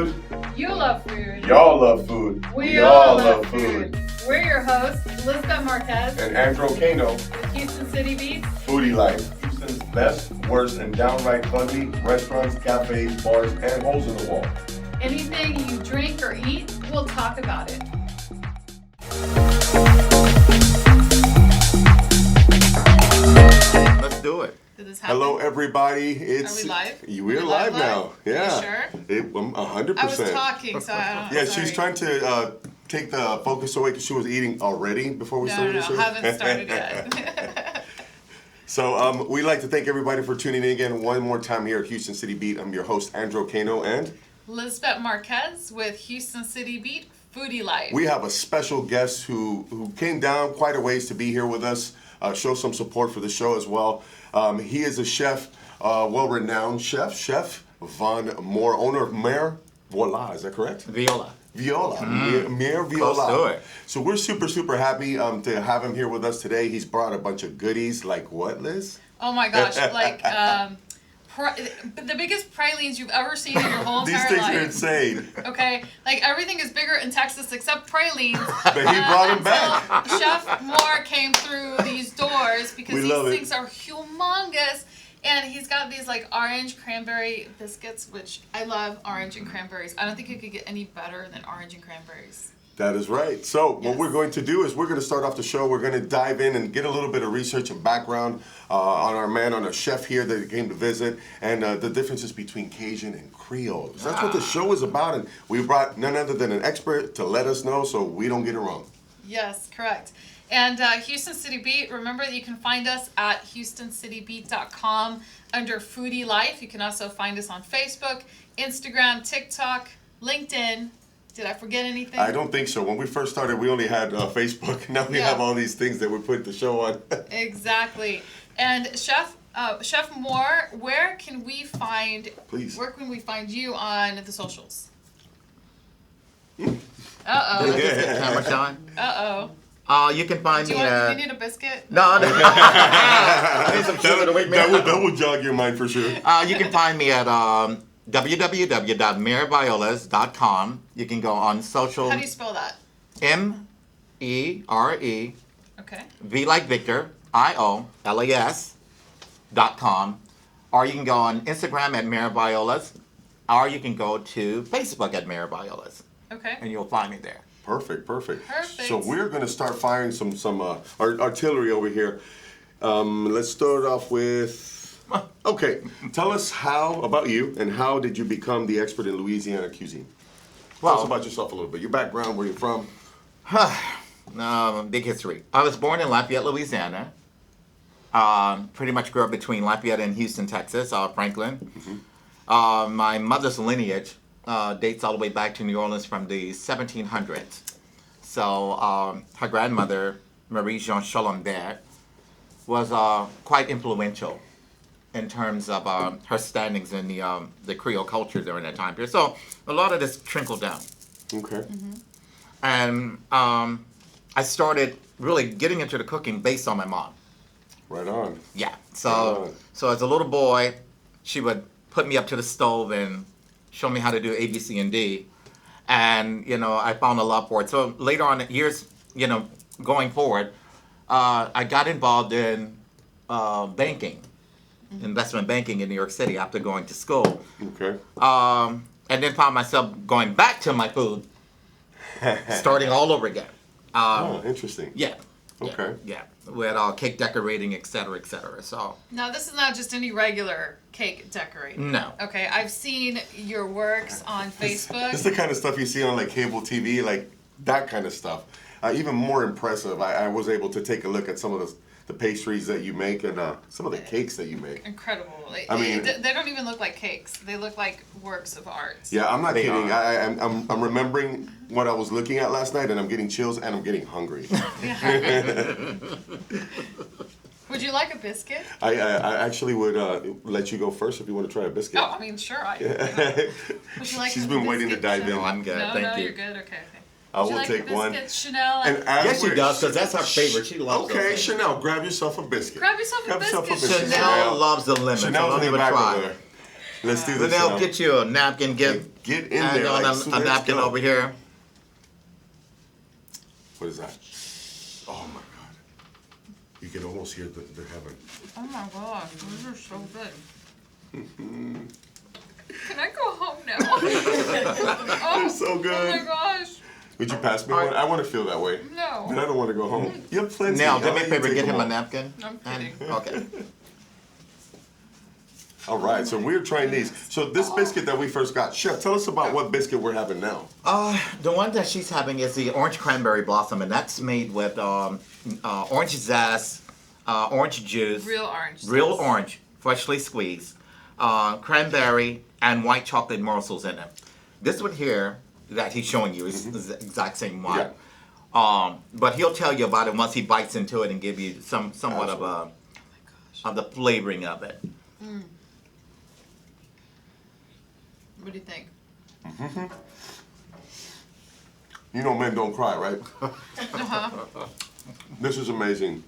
food. You love food. Y'all love food. We all love food. We're your hosts, Elizabeth Marquez And Andrew Kano. with Houston City Beats. Foodie Life. Houston's best, worst, and downright ugly restaurants, cafes, bars, and holes in the wall. Anything you drink or eat, we'll talk about it. Let's do it. Did this happen? Hello, everybody. It's Are we live? We're live now. Yeah. You sure? 100%. I was talking, so I don't. Yeah, sorry. she's trying to take the focus away because she was eating already before we started the show. No, haven't started yet. So we'd like to thank everybody for tuning in again one more time here at Houston City Beat. I'm your host, Andrew Kano, and Elizabeth Marquez with Houston City Beat, Foodie Life. we have a special guest who came down quite a ways to be here with us, show some support for the show as well. He is a chef, well-renowned chef, Chef Von Moore, owner of Mare Voila, is that correct? Viola. Viola, Mare Viola. Close to it. So we're super happy to have him here with us today. He's brought a bunch of goodies, like what, Liz? Oh my gosh, like the biggest pralines you've ever seen in your whole These entire things life. are insane. Okay, like everything is bigger in Texas except pralines. But he brought them back. So Chef Moore came through these doors because We love these it. things are humongous. And he's got these like orange cranberry biscuits, which I love orange and cranberries. I don't think you could get any better than orange and cranberries. That is right. So what Yes. we're going to do is we're going to start off the show. We're going to dive in and get a little bit of research and background on our chef here that came to visit, and the differences between Cajun and Creole. 'Cause that's what the show is about, and we brought none other than an expert to let us know so we don't get it wrong. Yes, correct. And Houston City Beat, remember that you can find us at HoustonCityBeat.com under Foodie Life. You can also find us on Facebook, Instagram, TikTok, LinkedIn. Did I forget anything? I don't think so. When we first started, we only had Facebook. Now we Yeah. have all these things that we put the show on. Exactly. And Chef Moore, where can we find you on the socials? Uh-oh. Did I just get camera shot? Uh-oh. You can find Do me you at... need a biscuit? No. I need some sugar to wake me up. That will jog your mind for sure. You can find me at www.mereviolas.com. You can go on social. How do you spell that? MERE, Okay. V like Victor, IOLAS.com. Or you can go on Instagram at Mere Violas. Or you can go to Facebook at Mere Violas. Okay. And you'll find me there. Perfect. Perfect. So we're going to start firing some artillery over here. Let's start off with... Okay, tell us about you and how did you become the expert in Louisiana cuisine? Tell us about yourself a little bit, your background, where you're from. Big history. I was born in Lafayette, Louisiana. Pretty much grew up between Lafayette and Houston, Texas, Franklin. Mm-hmm. My mother's lineage dates all the way back to New Orleans from the 1700s. So her grandmother, Marie Jean Chalambert, was quite influential in terms of her standings in the Creole culture during that time period. So a lot of this trickled down. Okay. Mm-hmm. And I started really getting into the cooking based on my mom. Right on. Yeah. So as a little boy, she would put me up to the stove and show me how to do A, B, C, and D. And, I found a love for it. So later on, years, going forward, I got involved in banking, investment banking in New York City after going to school. Okay. And then found myself going back to my food, starting all over again. Interesting. Yeah. Okay. Yeah. With cake decorating, et cetera, et cetera. So. Now, this is not just any regular cake decorating. No. Okay, I've seen your works on Facebook. This is the kind of stuff you see on like cable TV, like that kind of stuff. Even more impressive, I was able to take a look at some of the pastries that you make and some of the cakes that you make. Incredible. I mean- they don't even look like cakes. They look like works of art. Yeah, I'm not They kidding. are. I'm remembering what I was looking at last night, and I'm getting chills, and I'm getting hungry. Would you like a biscuit? I actually would let you go first if you want to try a biscuit. Oh, I mean, sure. Would you like She's a been waiting to biscuit, dive in. Chanel? I'm good, No, thank you. you're good. Okay. I Would you will like take a one. biscuit, Chanel? And as Yes, she we're- does, because that's her favorite. She loves those Okay, things. Chanel, grab yourself a biscuit. Grab yourself a biscuit, Chanel loves the lemon. Chanel's so in don't the even back try. over there. Let's do this. Linnell, now. get you a napkin. Get in and there. on Like, a let's napkin go. over here. What is that? Oh my God! You can almost hear the heaven. Oh my gosh, those are so good. Can I go home now? Oh, They're so good. Oh my gosh. Would you pass me All one? right. I want to feel that way. No. But I don't want to go home. You have plenty. Now, I'll do me a let you favor. take Get them him a all. napkin. I'm And- kidding. okay. All right, so we're trying these. So this biscuit that we first got, Chef, tell us about what biscuit we're having now. The one that she's having is the orange cranberry blossom, and that's made with orange zest, orange juice, Real orange. orange, freshly squeezed, cranberry, and white chocolate morsels in it. This one here that he's showing you is the exact same one. Yeah. But he'll tell you about it once he bites into it and give you somewhat of the flavoring of it. What do you think? You know men don't cry, right? This is amazing.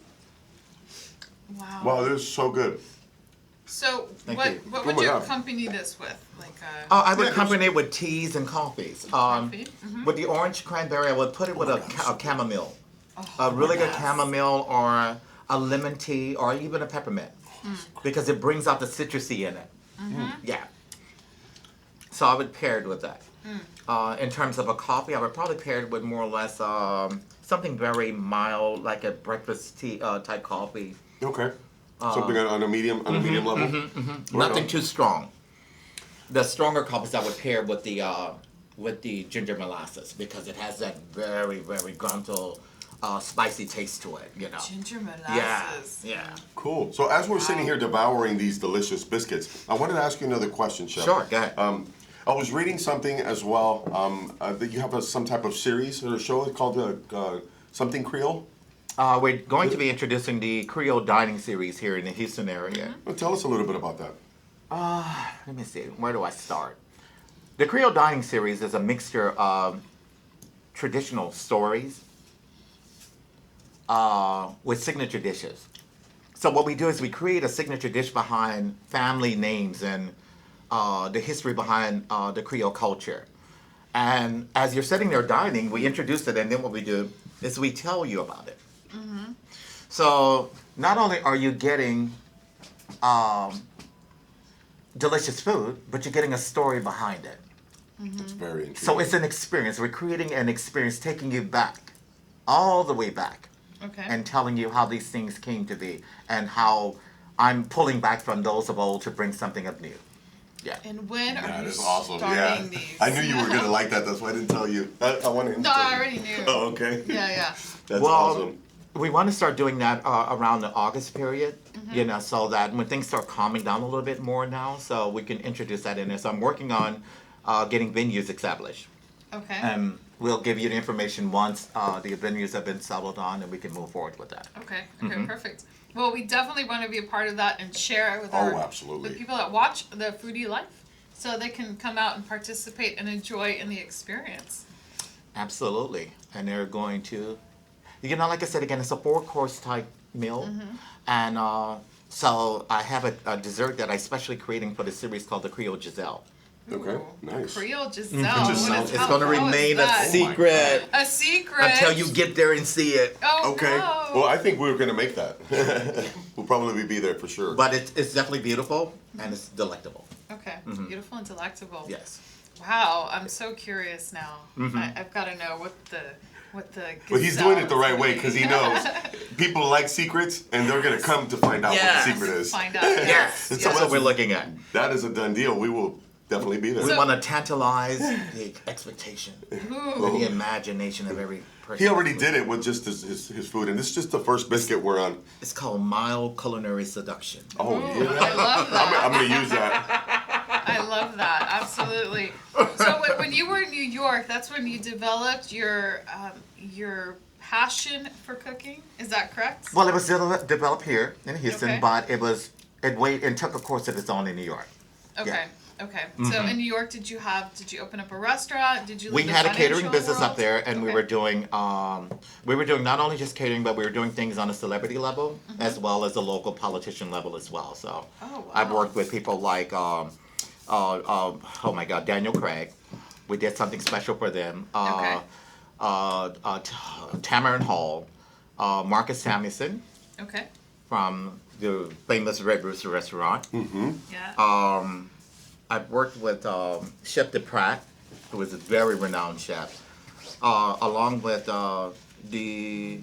Wow. Wow, this is so good. So Thank what you. what Oh would my you God. accompany this with? Like I would Yeah, accompany it with teas and coffees. Coffee? With the orange cranberry, I would put it with Oh a, my God, a chamomile. A really good chamomile or a lemon tea or even a peppermint. Because it brings out the citrusy in it. Yeah. So I would pair it with that. In terms of a coffee, I would probably pair it with more or less something very mild, like a breakfast tea type coffee. Okay. Something on a medium level. Right Nothing on. too strong. The stronger coffees I would pair with the ginger molasses because it has that very, very gruntal, spicy taste to it. You know. ginger Yeah. molasses. Yeah. Cool. So as we're sitting here devouring these delicious biscuits, I wanted to ask you another question, Chef. Sure. Go ahead. I was reading something as well that you have some type of series or show called something Creole. We're going to be introducing the Creole Dining Series here in the Houston area. Well, tell us a little bit about that. Let me see. Where do I start? The Creole Dining Series is a mixture of traditional stories with signature dishes. So what we do is we create a signature dish behind family names and the history behind the Creole culture. And as you're sitting there dining, we introduce it, and then what we do is we tell you about it. So not only are you getting delicious food, but you're getting a story behind it. It's very interesting. So it's an experience. We're creating an experience, taking you back, all the way back, Okay. and telling you how these things came to be, and how I'm pulling back from those of old to bring something of new. Yeah. And when are That you is awesome. starting Yeah. these? I knew you were gonna like that. That's why I didn't tell you. I wanted him to No, tell I you. already knew. Oh, okay. Yeah. That's Well, awesome. We want to start doing that around the August period, you know, so that when things start calming down a little bit more now, so we can introduce that in there. So I'm working on getting venues established. Okay. And we'll give you the information once the venues have been settled on, and we can move forward with that. Okay, perfect. Well, we definitely want to be a part of that and share it with Oh, absolutely. with people that watch the Foodie Life, so they can come out and participate and enjoy in the experience. Absolutely. And they're going to, you know, like I said again, it's a 4-course type meal. And so I have a dessert that I specially creating for the series called the Creole Giselle. Okay, Ooh, nice. Creole Giselle. It just What sounds- is- It's how- going to how is remain a that? secret A secret. until you get there and see it. Oh, Okay. no. Well, I think we were gonna make that. We'll probably be there for sure. But it's definitely beautiful and it's delectable. Okay, beautiful and delectable. Yes. Wow, I'm so curious now. I've got to know what the But he's doing it the gazelle right is way gonna because be. he knows people like secrets, and they're gonna come to find out Yes. what the secret is. Find out. Yes. It's That's so what we're looking at. That is a done deal. We will definitely be there. We So- want to tantalize the expectation and Ooh. the imagination of every person. He already did it with just his food, and this is just the first biscuit we're on. It's called mild culinary seduction. Oh Ooh, yeah, I love that. I'm gonna use that. I love that. Absolutely. So when you were in New York, that's when you developed your passion for cooking. Is that correct? Well, it was developed here in Houston, Okay. but it took a course of its own in New York. Okay. Okay. So in New York, did you open up a restaurant? Did you? We leave the had a catering financial business up world? there, and we Okay. were doing not only just catering, but we were doing things on a celebrity level as well as a local politician level as well. So Oh, wow. I've worked with people like oh my God, Daniel Craig. We did something special for them. Okay. Tamarind Hall, Marcus Samuelson Okay. from the famous Red Rooster restaurant. Yeah. I've worked with Chef DePratt, who is a very renowned chef, along with the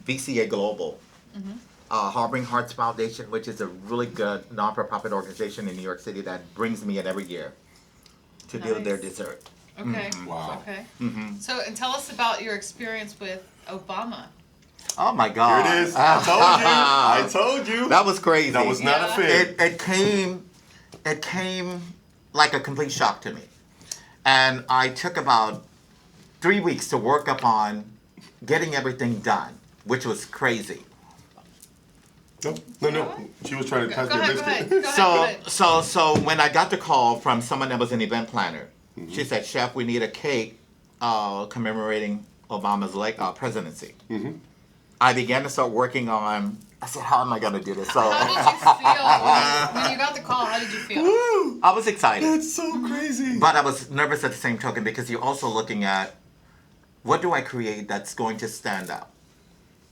VCA Global, Harboring Hearts Foundation, which is a really good non-for-profit organization in New York City that brings me in every year to do their Nice. dessert. Okay. Wow. Okay. So, and tell us about your experience with Obama. Oh my Here God! it is. I told you. I told you. That was crazy. That was not a Yeah. fit. It came like a complete shock to me, and I took about 3 weeks to work upon getting everything done, which was crazy. No. She was trying to touch Go your ahead. Go biscuit. ahead. Go ahead. So when I got the call from someone that was an event planner, she said, "Chef, we need a cake commemorating Obama's presidency." I began to start working on. I said, "How am I going to do this?" So How did you feel when you got the call? How did you feel? Woo! I was excited, That's so crazy. but I was nervous at the same token because you're also looking at what do I create that's going to stand out,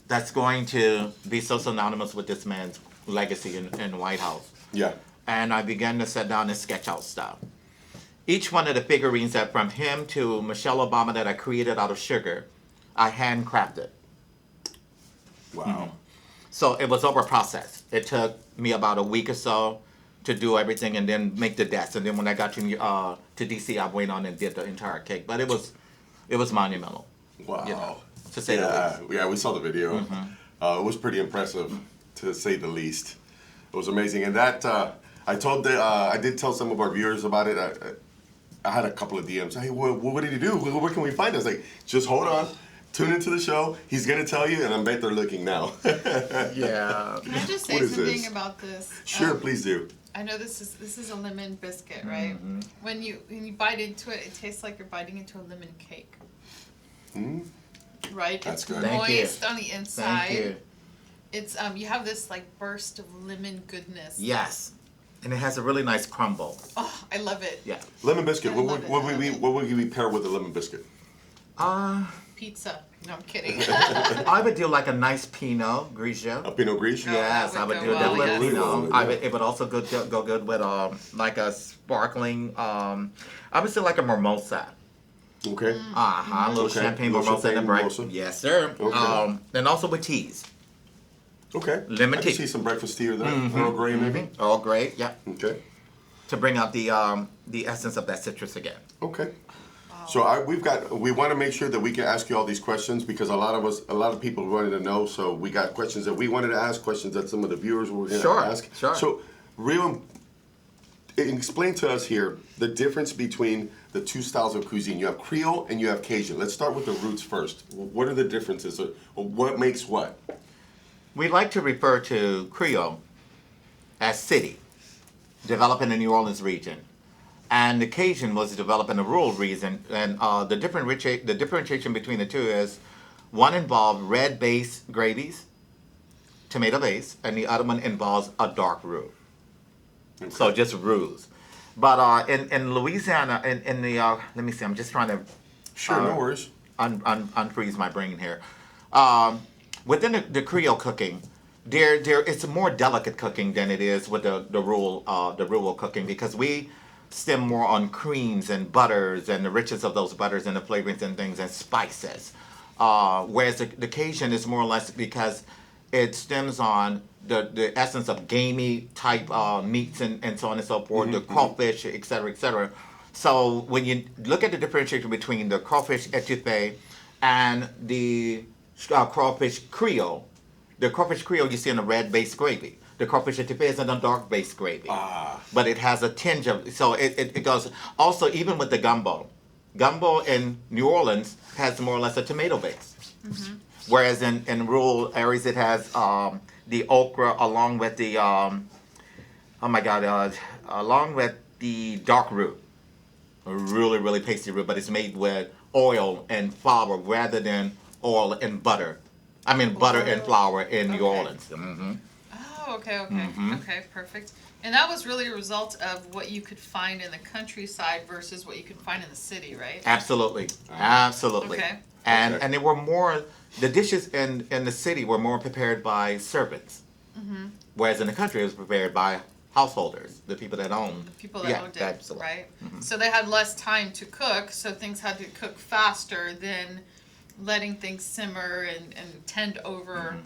that's going to be so synonymous with this man's legacy in the White House. Yeah. And I began to sit down and sketch out stuff. Each one of the figurines that from him to Michelle Obama that I created out of sugar, I handcrafted. Wow. So it was over a process. It took me about a week or so to do everything and then make the desk. And then when I got to DC, I went on and did the entire cake. But it was monumental. Wow. You know, to say the least. Yeah, we saw the video. It was pretty impressive, to say the least. It was amazing, and that I did tell some of our viewers about it. I had a couple of DMs. Hey, what did he do? Where can we find us? Like, just hold on, tune into the show. He's gonna tell you, and I bet they're looking now. Yeah. Can I just say What is something this? about this? Sure, please do. I know this is a lemon biscuit, right? When you bite into it, it tastes like you're biting into a lemon cake. Right? That's It's good. Thank you. moist on the inside. Thank you. It's you have this like burst of lemon goodness. Yes. And it has a really nice crumble. Oh, I love it. Yeah. Lemon biscuit. I What love it, would I love we it. what would we pair with a lemon biscuit? Pizza. No, I'm kidding. I would do like a nice Pinot Grigio. A Pinot Gris? Oh, Yes, that I would would go do well, definitely yes. Pinot. It would also go good with like a sparkling. I would say like a mimosa. Okay. A little Okay, champagne little mimosa in the champagne break. mimosa. Yes, sir. Okay. And also with teas. Okay. Lemon I can tea. see some breakfast tea or that. Earl Grey, maybe. Oh, great. Yeah. Okay. To bring out the essence of that citrus again. Okay. So we want to make sure that we can ask you all these questions because a lot of people wanted to know. So we got questions that we wanted to ask, questions that some of the viewers were going to Sure, ask. sure. So, explain to us here the difference between the two styles of cuisine. You have Creole and you have Cajun. Let's start with the roots first. What are the differences? What makes what? We like to refer to Creole as city, developed in the New Orleans region. And the Cajun was developed in a rural region. And the differentiation between the two is one involved red base gravies, tomato base, and the other one involves a dark roux. Okay. So just roux. But in Louisiana, in the, let me see, I'm just trying to Sure, no worries. unfreeze my brain here. Within the Creole cooking, it's a more delicate cooking than it is with the rural cooking because we stem more on creams and butters and the richness of those butters and the flavorings and things and spices. Whereas the Cajun is more or less because it stems on the essence of gamey type meats and so on and so forth, the crawfish, et cetera, et cetera. So when you look at the differentiation between the crawfish etouffee and the crawfish Creole, the crawfish Creole you see in a red-based gravy. The crawfish etouffee is in a dark-based gravy. But it has a tinge of, so it goes, also even with the gumbo. Gumbo in New Orleans has more or less a tomato base. Whereas in rural areas it has the okra along with the, along with the dark roux. A really, really pasty roux, but it's made with oil and flour rather than oil and butter. I mean butter and Oil. flour in New Okay. Orleans. Oh, Oh, okay, okay, perfect. And that was really a result of what you could find in the countryside versus what you could find in the city, right? Absolutely, absolutely. Okay. And they were more. The dishes in the city were more prepared by servants, whereas in the country it was prepared by householders, the people that owned. The people that owned it, absolutely. right? So they had less time to cook, so things had to cook faster than letting things simmer and tend over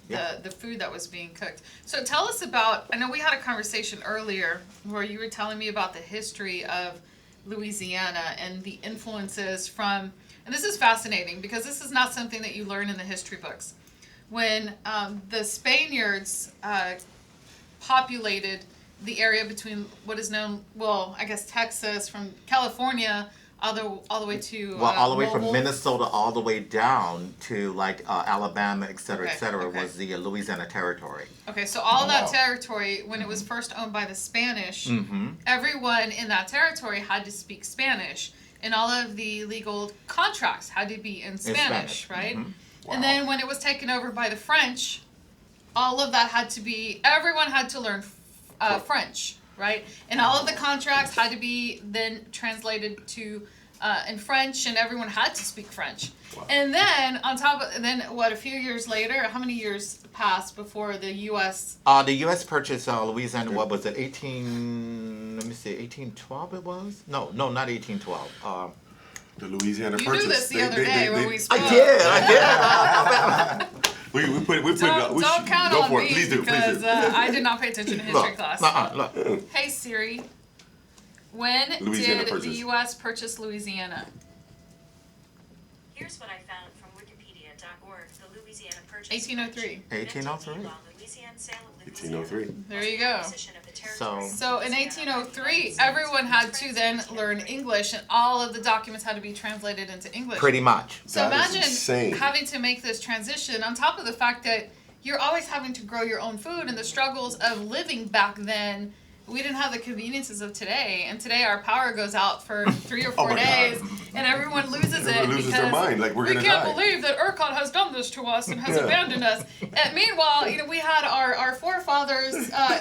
the food that was being cooked. So tell us about, I know we had a conversation earlier where you were telling me about the history of Louisiana and the influences from, and this is fascinating because this is not something that you learn in the history books. When the Spaniards populated the area between what is known, well, I guess Texas, from California all the way to All the way from Louisville. Minnesota all the way down to like Alabama, et Okay, cetera, okay. was the Louisiana Territory. Okay, so all that Wow. territory, when it was first owned by the Spanish, Mm-hmm. everyone in that territory had to speak Spanish, and all of the legal contracts had to be in Spanish, Spanish, right? mhm. Wow. And then when it was taken over by the French, all of that had to be, everyone had to learn French, right? And all of the contracts had to be then translated to in French, and everyone had to speak French. Wow. And then on top of, then what, a few years later, how many years passed before the U.S. The U.S. purchased Louisiana. What was it? 1812. It was not 1812. The Louisiana You Purchase. knew this the other day when we spoke. I did. We put it. We Don't should count go on for me it. Please do. because Please do. I did not pay attention to history class. Look. Hey Siri, when Louisiana did the Purchase. U.S. purchase Louisiana? Here's what I found from Wikipedia.org. The Louisiana Purchase. 1803. 1803. 1803. There you go. So in 1803, everyone had to then learn English, and all of the documents had to be translated into English. Pretty much. So That is imagine insane. having to make this transition on top of the fact that you're always having to grow your own food and the struggles of living back then. We didn't have the conveniences of today, and today our power goes out for 3 or 4 my days, God. and everyone loses it. Everyone loses their because mind, like we're we gonna can't die. believe that ERCOT has done this to us and has Yeah. abandoned us. And meanwhile, we had our forefathers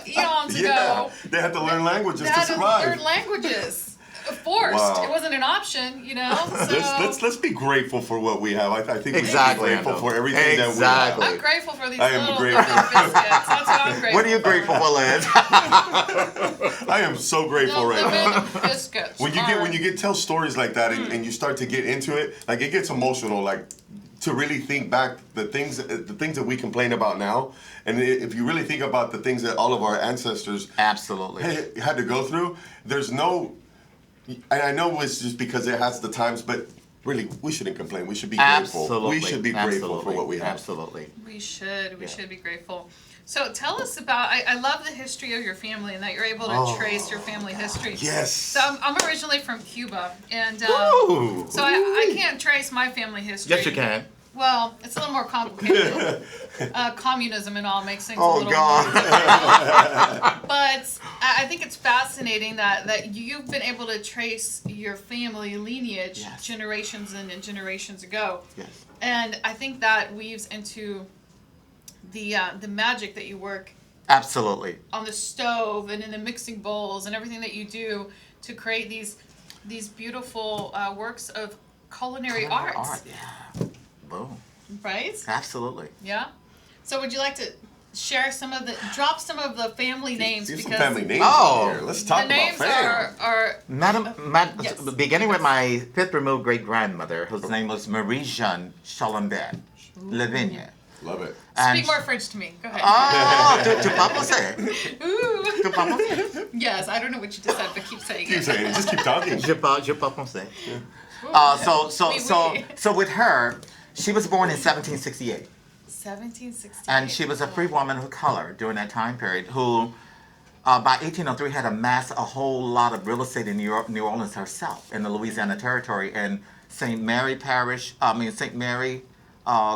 eons Yeah, ago. they had to learn languages They to had to survive. learn languages. Forced. Wow. It wasn't an option, So Let's be grateful for what we have. I think Exactly, we should be grateful Ando. for everything Exactly. that we have. I'm grateful for these I am little grateful. biscuits. That's what I'm grateful What are you grateful for, Liz? I am so grateful The right now. living biscuits. When you get tell stories like that and you start to get into it, like it gets emotional, like to really think back the things that we complain about now, and if you really think about the things that all of our ancestors Absolutely. had to go through, there's no. And I know it's just because it has the times, but really, we shouldn't complain. We should be grateful. Absolutely. We should be grateful for what we have. Absolutely. We should Yeah. be grateful. So tell us about, I love the history of your family and that you're able to Oh. trace your family history. Yes. So I'm originally from Cuba, and Ooh. so I can't trace my family history. Yes, you can. Well, it's a little more complicated. Communism and all makes things a Oh, little God. more difficult. But I think it's fascinating that you've been able to trace your family lineage Yes. generations and generations ago. Yes. And I think that weaves into the magic that you work Absolutely. on the stove and in the mixing bowls and everything that you do to create these beautiful works of culinary arts, Yeah. Boom. right? Absolutely. Yeah. So would you like to share drop some of the family names, Get some because family names Oh. in here. Let's talk the names about fam. are yes. Beginning with my fifth removed great grandmother, whose name was Marie Jeanne Chalambert Lavigne. Love it. Speak more French to me. Go ahead. Oh, tu pas penser. Ooh. Tu pas penser. Yes, I don't know what you just said, but keep saying Keep it. saying it. Just keep talking. Je pas penser. Ooh. So with her, she was born in 1768. 1768. And she was a free woman of color during that time period who, by 1803, had amassed a whole lot of real estate in New Orleans herself, in the Louisiana Territory, in St. Mary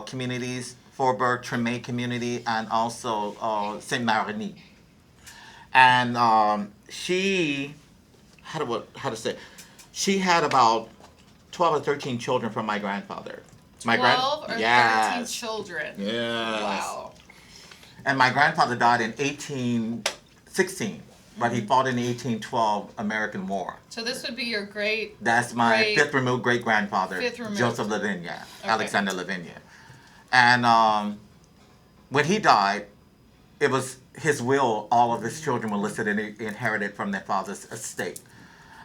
communities, Faubourg Treme community, and also St. Marigny. And she, how to say, she had about 12 or 13 children from my grandfather. 12 or 13 Yes. children. Yes. Wow. And my grandfather died in 1816, but he fought in the 1812 American War. So this would be your great. That's my great- fifth removed great grandfather, Fifth removed. Joseph Lavinia, Okay. Alexander Lavinia. And when he died, it was his will, all of his children were listed and inherited from their father's estate.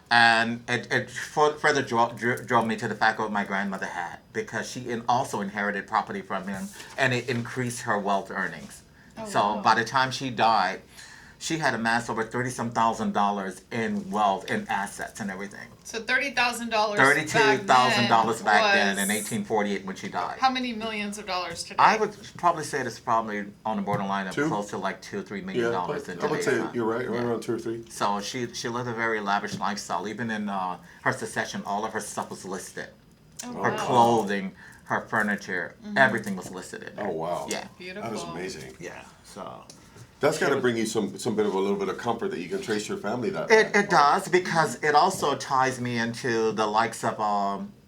And it further drove me to the fact of what my grandmother had, because she also inherited property from him, and it increased her wealth earnings. So wow. by the time she died, she had amassed over $30,000 in wealth and assets and everything. So $30,000. $32,000 back then in was 1848 when she died. How many millions of dollars today? I would probably say it's probably on the borderline of Two? close to like $2 or $3 million Yeah, in I would today's say time. you're right, right Yeah. around 2 or 3. So she lived a very lavish lifestyle. Even in her succession, all of her stuff was listed. Oh, Her wow. clothing, her furniture, everything was listed in there. Oh, wow. Yeah. Beautiful. That is amazing. Yeah. So That's got to bring you some bit of a little bit of comfort that you can trace your family that it does, because it also ties me into the likes of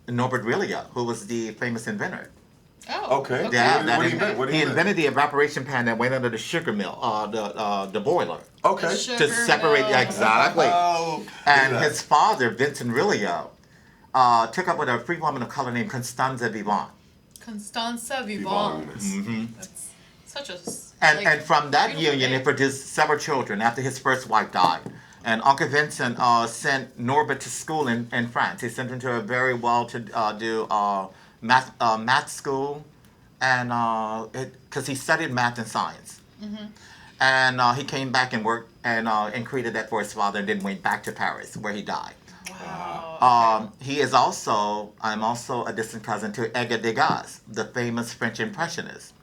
Norbert Wielia, who was the famous inventor. Oh. Okay. Yeah, What do you mean? What do he you mean? invented the evaporation pan that went under the sugar mill, the boiler. Okay. The To sugar separate, mill. exactly. Oh, look And at that. his father, Vincent Wielia, took up with a free woman of color named Constanza Vivant. Constanza Yvonne. Vivant. That's such a. And from that beautiful union, name. it produced several children after his first wife died. And Uncle Vincent sent Norbert to school in France. He sent him to a very well-to-do math school, and because he studied math and science. And he came back and worked and created that for his father, and then went back to Paris, where he died. Wow. I'm also a distant cousin to Edgar Degas, the famous French impressionist.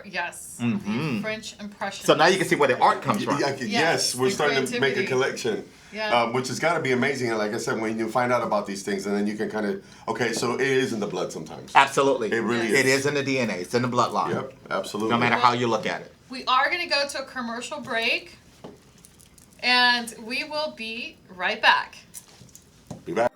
Yes. Mhm. The French Impressionist. So now you can see where the art comes from. Yes, Yes, we're the starting to make a creativity. collection. Yeah. Which has got to be amazing. And like I said, when you find out about these things, and then you can kind of, okay, so it is in the blood sometimes. Absolutely. It really It is. is in the DNA. It's in the bloodline. Yep, absolutely. No matter how you look at it. We are going to go to a commercial break, and we will be right back. Be back.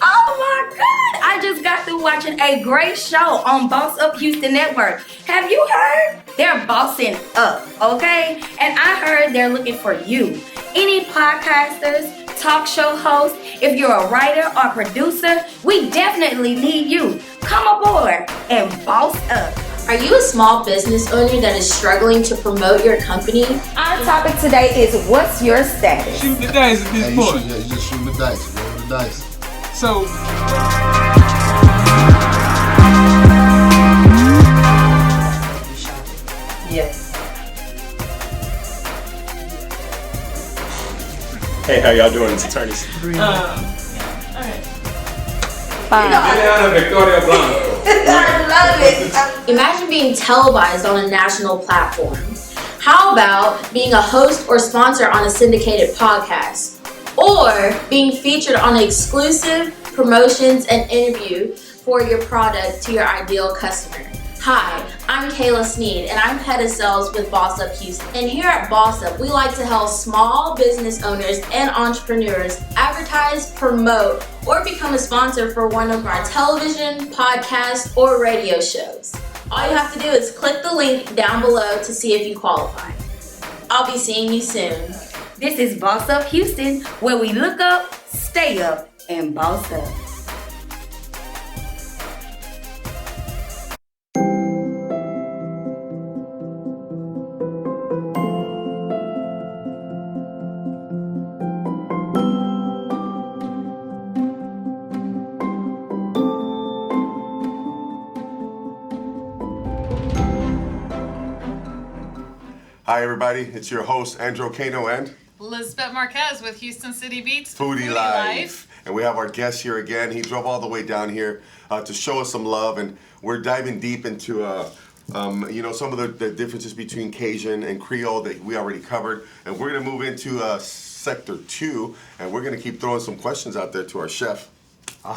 Oh my God! I just got through watching a great show on Boss Up Houston Network. Have you heard? They're bossing up, okay? And I heard they're looking for you. Any podcasters, talk show hosts, if you're a writer or producer, we definitely need you. Come aboard and boss up. Are you a small business owner that is struggling to promote your company? Our topic today is what's your status? Shoot the dice at Hey, this you point. should, yeah, you just shoot the dice, roll the dice. So, Yes. Hey, how y'all doing? It's attorneys. Victoria Blanco. I love it. Imagine being televised on a national platform. How about being a host or sponsor on a syndicated podcast? Or being featured on exclusive promotions and interview for your product to your ideal customer? Hi, I'm Kayla Sneed, and I'm head of sales with Boss Up Houston. And here at Boss Up, we like to help small business owners and entrepreneurs advertise, promote, or become a sponsor for one of our television, podcast, or radio shows. All you have to do is click the link down below to see if you qualify. I'll be seeing you soon. This is Boss Up Houston, where we look up, stay up, and boss up. Hi, everybody. It's your host, Andrew Cano and Lisbeth Marquez with Houston City Beats Foodie Life. And we have our guest here again. He drove all the way down here to show us some love, and we're diving deep into some of the differences between Cajun and Creole that we already covered. And we're going to move into Sector 2, and we're going to keep throwing some questions out there to our chef. So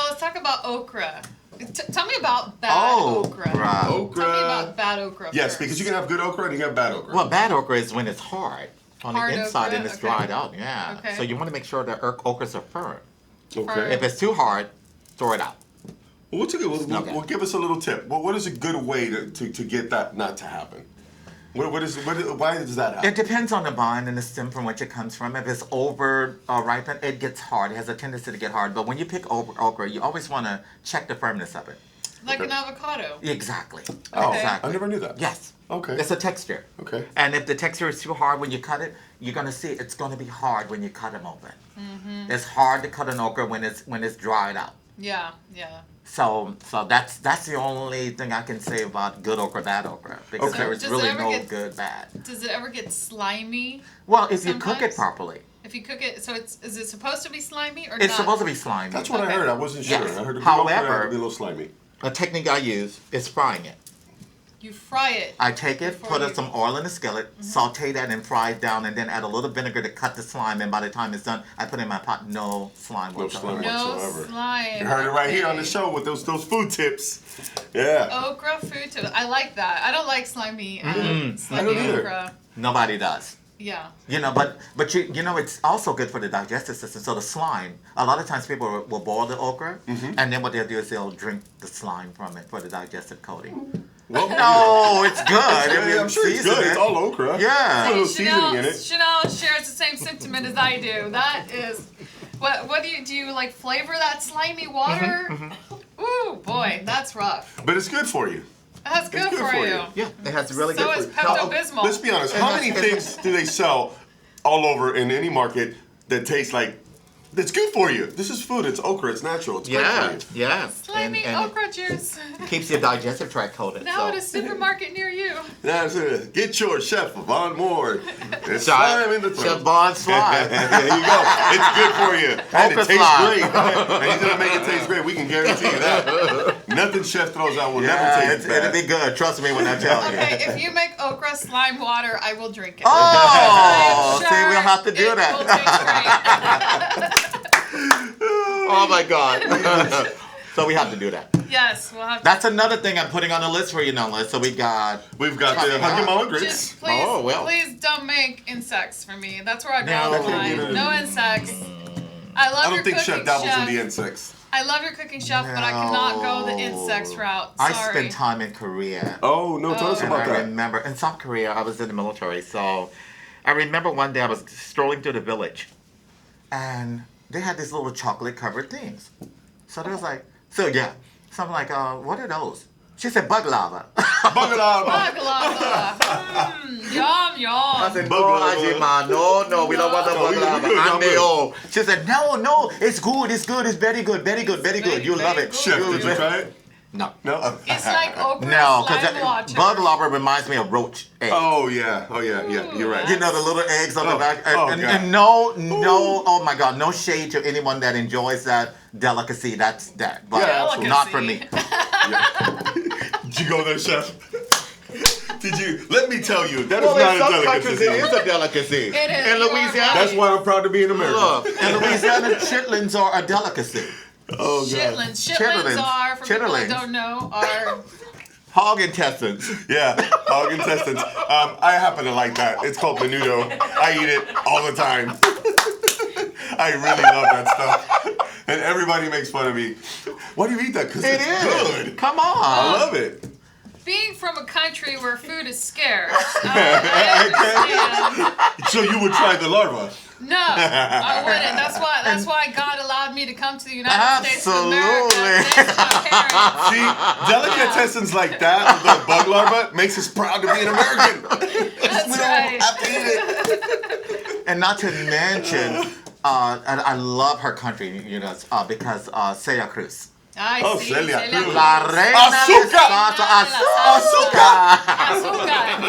let's talk about okra. Tell me about bad okra. Okra. Tell me about bad okra. Yes, first. because you can have good okra and you can have bad okra. Well, bad okra is when it's hard on Hard the inside okra? and it's Okay. dried out. Yeah. Okay. So you want to make sure that okras are firm. Okay. If it's too hard, throw it out. Well, what's a good? Okay. Well, give us a little tip. What is a good way to get that not to happen? Why does that happen? It depends on the vine and the stem from which it comes from. If it's over ripened, it gets hard. It has a tendency to get hard. But when you pick okra, you always want to check the firmness of it. Like an avocado. Exactly. Oh, Exactly. I never knew that. Yes. Okay. It's a texture. Okay. And if the texture is too hard when you cut it, you're gonna see it's gonna be hard when you cut them open. Mm-hmm. It's hard to cut an okra when it's dried out. Yeah, yeah. So that's the only thing I can say about good okra, bad okra, because Okay. there is Does it really ever no get- good bad. Does it ever get slimy? Well, if you cook Sometimes. it properly, If you cook it, so is it supposed to be slimy or it's not? supposed to be slimy. That's what Okay. I heard. I wasn't sure. Yes. I heard the However- to be a little slimy. A technique I use is frying it. You fry it. I take it, Before put you- some oil in the skillet, saute that and fry it down, and then add a little vinegar to cut the slime. And by the time it's done, I put it in my pot. No slime No whatsoever. slime. No whatsoever. slime. You heard it right here on the Okay. show with those food tips. Yeah. Okra food tips. I like that. I don't like slimy. Mm-mm. Slimy I don't either. okra. Nobody does. Yeah. You know, but you know, it's also good for the digestive system. So the slime, a lot of times people will boil the okra, and then what they'll do is they'll drink the slime from it for the digestive coating. Well, No, it's good. I mean, I'm sure it's season good. it. It's all okra. Yeah. Put a little seasoning in it. Chanel shares the same sentiment as I do. That is, what do you like flavor that slimy water? Ooh boy, that's rough. But it's good for you. That's good, good for for you. you. Yeah, it has really So good is food. Pepto-Bismol. Let's be honest. How many things do they sell all over in any market that taste like that's good for you? This is food. It's okra. It's natural. It's Yeah, great for yeah. Slimy and okra juice. it keeps your digestive tract coated. Now so. at a supermarket near you. you. That's it. Get your Chef Von Moore. It's Slime slime in the Chef throat. Bond slime. There you go. It's good for you. And it Okra tastes slime. great. And he's going to make it taste great. We can guarantee you that. Nothing Chef throws out will never Yeah, taste bad. it'll be good. Trust me when I tell you. Okay, if you make okra slime water, I will drink it. Oh, I'm see, we'll have to do it will that. taste great. Oh my God. So we have to do that. Yes, we'll have to. That's another thing I'm putting on the list for you, Nola. So we got. We've got the Huggy Mama grits. Just please, Oh, well. please don't make insects for me. That's where I draw No. the line. No insects. I love I your don't think cooking, Chef dabbles in the insects. I love your cooking, chef, but I cannot go the insects route. I Sorry. spent time in Korea. Oh, no. Tell us And about I that. remember in South Korea, I was in the military, so I remember one day I was strolling through the village, and they had these little chocolate-covered things. So they was like, so I'm like, what are those? She said, bug lava. Bagalava. Baklava. Yum, yum. I said, Bug no, lava. Ajima, no, we don't want the No, bug we lava. good, I'm Andeo. She said, no, it's good, it's very good, very good, very good. You love it. Chef, did you try it? No. No? It's like okra No, slime because water. bug lava reminds me of roach eggs. Oh, yeah. You're right. You know, the little eggs on the Oh, back. oh, And God. no, oh my God, no shade to anyone that enjoys that delicacy. That's that. But Yeah, absolutely. not for me. Did you go there, Chef? Did you? Let me tell you, that is Well, not in a some delicacy. countries it is a delicacy. It is. In You are Louisiana, That's why I'm proud to be an American. look, in Louisiana, chitlins are a delicacy. Oh, God. Chitlins. Chitlins. Chitlins are, for people Chitlins. that don't know, are Hog intestines. Yeah, hog intestines. I happen to like that. It's called menudo. I eat it all the time. I really love that stuff. And everybody makes fun of me. Why do you eat that? Because It it's is. good. Come on. I love it. being from a country where food is scarce. I understand. So you would try the larva? No, I wouldn't. That's why God allowed me to come to the United States of America. Absolutely. Thanks to my parents. See, delicatessens like that, the bug larva, makes us proud to be an American. That's We right. don't have to eat it. And not to mention, and I love her country, you know, because Celia Cruz. I Oh, see. Celia Cruz. La reina Azúcar. de salsa, azúcar.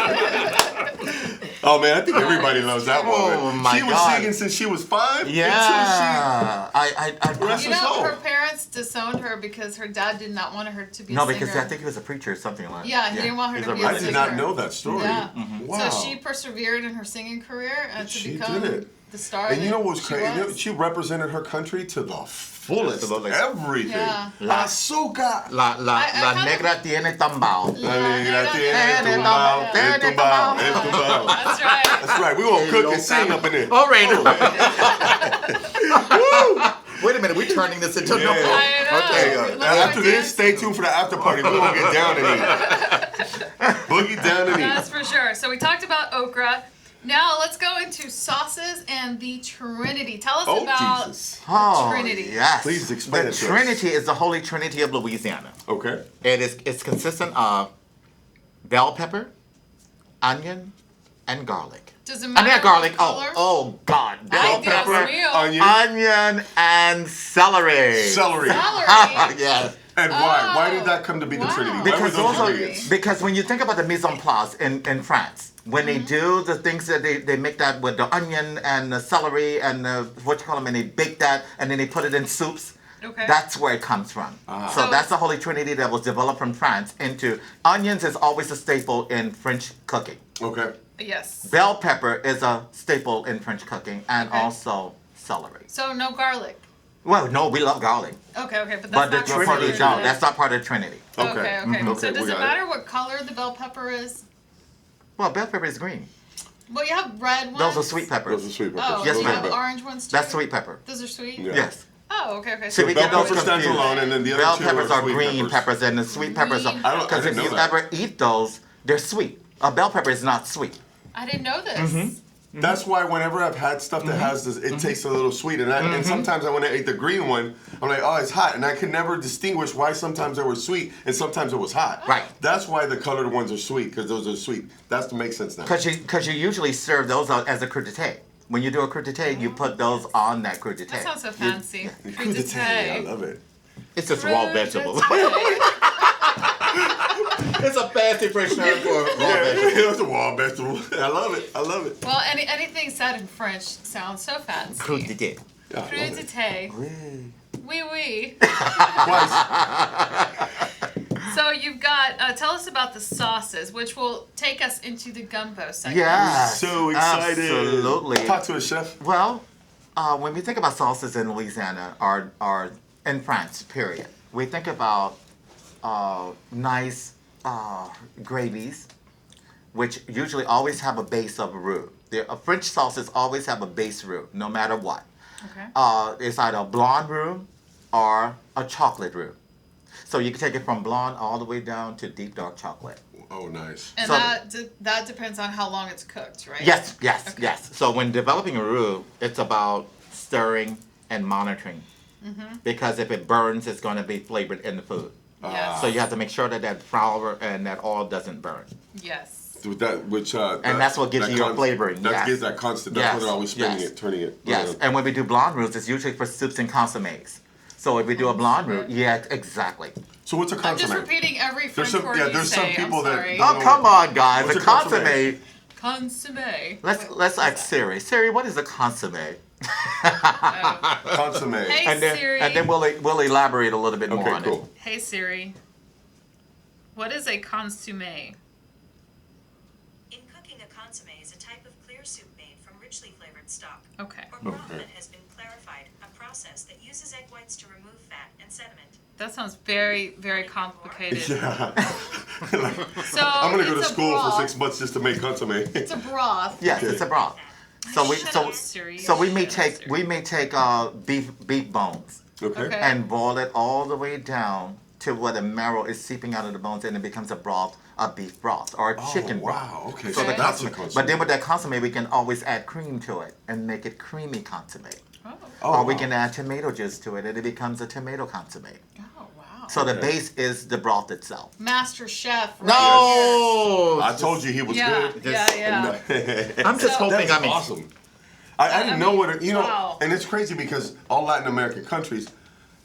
Oh man, I think everybody loves that woman. Oh, my she was God. singing since she was 5. Yeah. I Rest You her know, soul. her parents disowned her because her dad did not want her to be a no, singer. because I think he was a preacher or something like that. Yeah, he didn't want her He's to a be a I religious did singer. not know that story. Yeah. Wow. So she persevered in her singing career and to She become did it. the star. And you know what was she crazy? You know, was. she represented her country to the fullest. Absolutely. Everything. Yeah. Azúcar. La I kind of- negra tiene tambao. La negra tiene tiene tumbao, tumbao, tumbao, tiene tumbao. That's right. That's right. We won't cook and sing up in there. Oh, Raina. Wait a minute, we're turning this into I know. Okay. Let's After go this, dance. stay tuned for the after party. We won't get down and eat. Boogie down and eat. That's for sure. So we talked about okra. Now let's go into sauces and the Trinity. Tell us Oh, about Jesus. Oh, Trinity. yes. Please explain The it to us. Trinity is the Holy Trinity of Louisiana. Okay. It's consistent of bell pepper, onion, and garlic. Does it I matter mean, garlic. what color? Oh, God. Bell Dios pepper, mío. onion, and celery. Celery. Celery. Yes. And why? Why Oh, did that come to be the wow. Trinity? Why Because were those those are, ingredients? because when you think about the mise en place in France, when they do the things that they make that with the onion and the celery and what you call them, and they bake that and then they put it in soups. Okay. That's where it comes from. So So that's the Holy Trinity that was developed from France into onions is always a staple in French cooking. Okay. Yes. Bell pepper is a staple in French cooking and Okay. also celery. So no garlic. Well, no, we love garlic, Okay, but that's but the not Trinity, considered no, a- that's not part of the Trinity. Okay, Okay. okay. Okay, So we does it got matter what color the bell pepper is? Well, bell pepper is green. Well, you have red ones. Those are sweet peppers. Those are sweet Oh, peppers. Yes, do you ma'am. have orange ones too? That's sweet pepper. Those are sweet? Yeah. Yes. Oh, okay. See, we bell get those pepper stands confused. alone, and then the other Bell two peppers are are sweet green peppers, and the sweet peppers are. Green I Because if didn't you know that. ever eat those, they're sweet. A bell pepper is not sweet. I didn't know this. Mm-hmm. That's why whenever I've had stuff that has this, it tastes a little sweet, and sometimes when I ate the green one, I'm like, oh, it's hot, and I could never distinguish why sometimes they were sweet and sometimes it was hot. Right. That's why the colored ones are sweet, because those are sweet. That makes sense now. Because you usually serve those out as a crudité. When you do a crudité, you put those on that crudité. That sounds so fancy. Crudité, I love it. It's just raw vegetables. It's a fancy French term for raw vegetables. Yeah, it's a raw vegetable. I love it. I love it. Well, anything said in French sounds so fancy. Crudité. Yeah, I love it. Crudité. Oui, oui. Twice. So you've got, tell us about the sauces, which will take us into the gumbo segment. Yes. So excited. Absolutely. Talk to a chef. Well, when we think about sauces in Louisiana or in France, period, we think about nice gravies, which usually always have a base of roux. French sauces always have a base roux, no matter what. Okay. It's either a blonde roux or a chocolate roux. So you can take it from blonde all the way down to deep dark chocolate. Oh, nice. And So- that depends on how long it's cooked, right? Yes, yes, Okay. yes. So when developing a roux, it's about stirring and monitoring. Because if it burns, it's going to be flavored in the food. Yes. So you have to make sure that that flour and that oil doesn't burn. Yes. With that, which And that's what gives that you your flavoring, That yes. gives that constant. That's Yes, what they're always spinning yes. it, turning it. Yes, and when we do blonde roux, it's usually for soups and consommes. So if we do a blonde roux, Okay. yeah, exactly. So what's a I'm just consomme? repeating every French word yeah, you there's say. some people I'm that sorry. don't- Oh, come on, guys. What's A a consomme? consomme. Consomme. Let's ask Siri. Siri, what is a consomme? Consomme. Hey, And then, Siri. and then we'll elaborate a little bit more Okay, on cool. Hey Siri. What is a consomme? In cooking, a consomme is a type of clear soup made from richly flavored stock. Okay. Or broth Okay. that has been clarified, a process that uses egg whites to remove fat and sediment. That sounds very, very complicated. Yeah. So I'm gonna go to it's a school broth. for 6 months just to make consomme. It's a broth. Yes, it's a broth. So we Shut so up, Siri. so we may Shut up, take Siri. we may take beef bones Okay. Okay. and boil it all the way down to where the marrow is seeping out of the bones and it becomes a broth, a beef broth or a chicken Oh, broth. wow. Okay. So So the that's a consomme, consomme. but then with that consomme we can always add cream to it and make it creamy consomme. Oh. Oh, Or we wow. can add tomato juice to it and it becomes a tomato consomme. Oh wow. So the Okay. base is the broth itself. Master Chef. Right No, I told you he was Yeah, good. yeah. I'm just So- hoping That's I'm awesome. I didn't know what it, you know, wow. and it's crazy because all Latin American countries,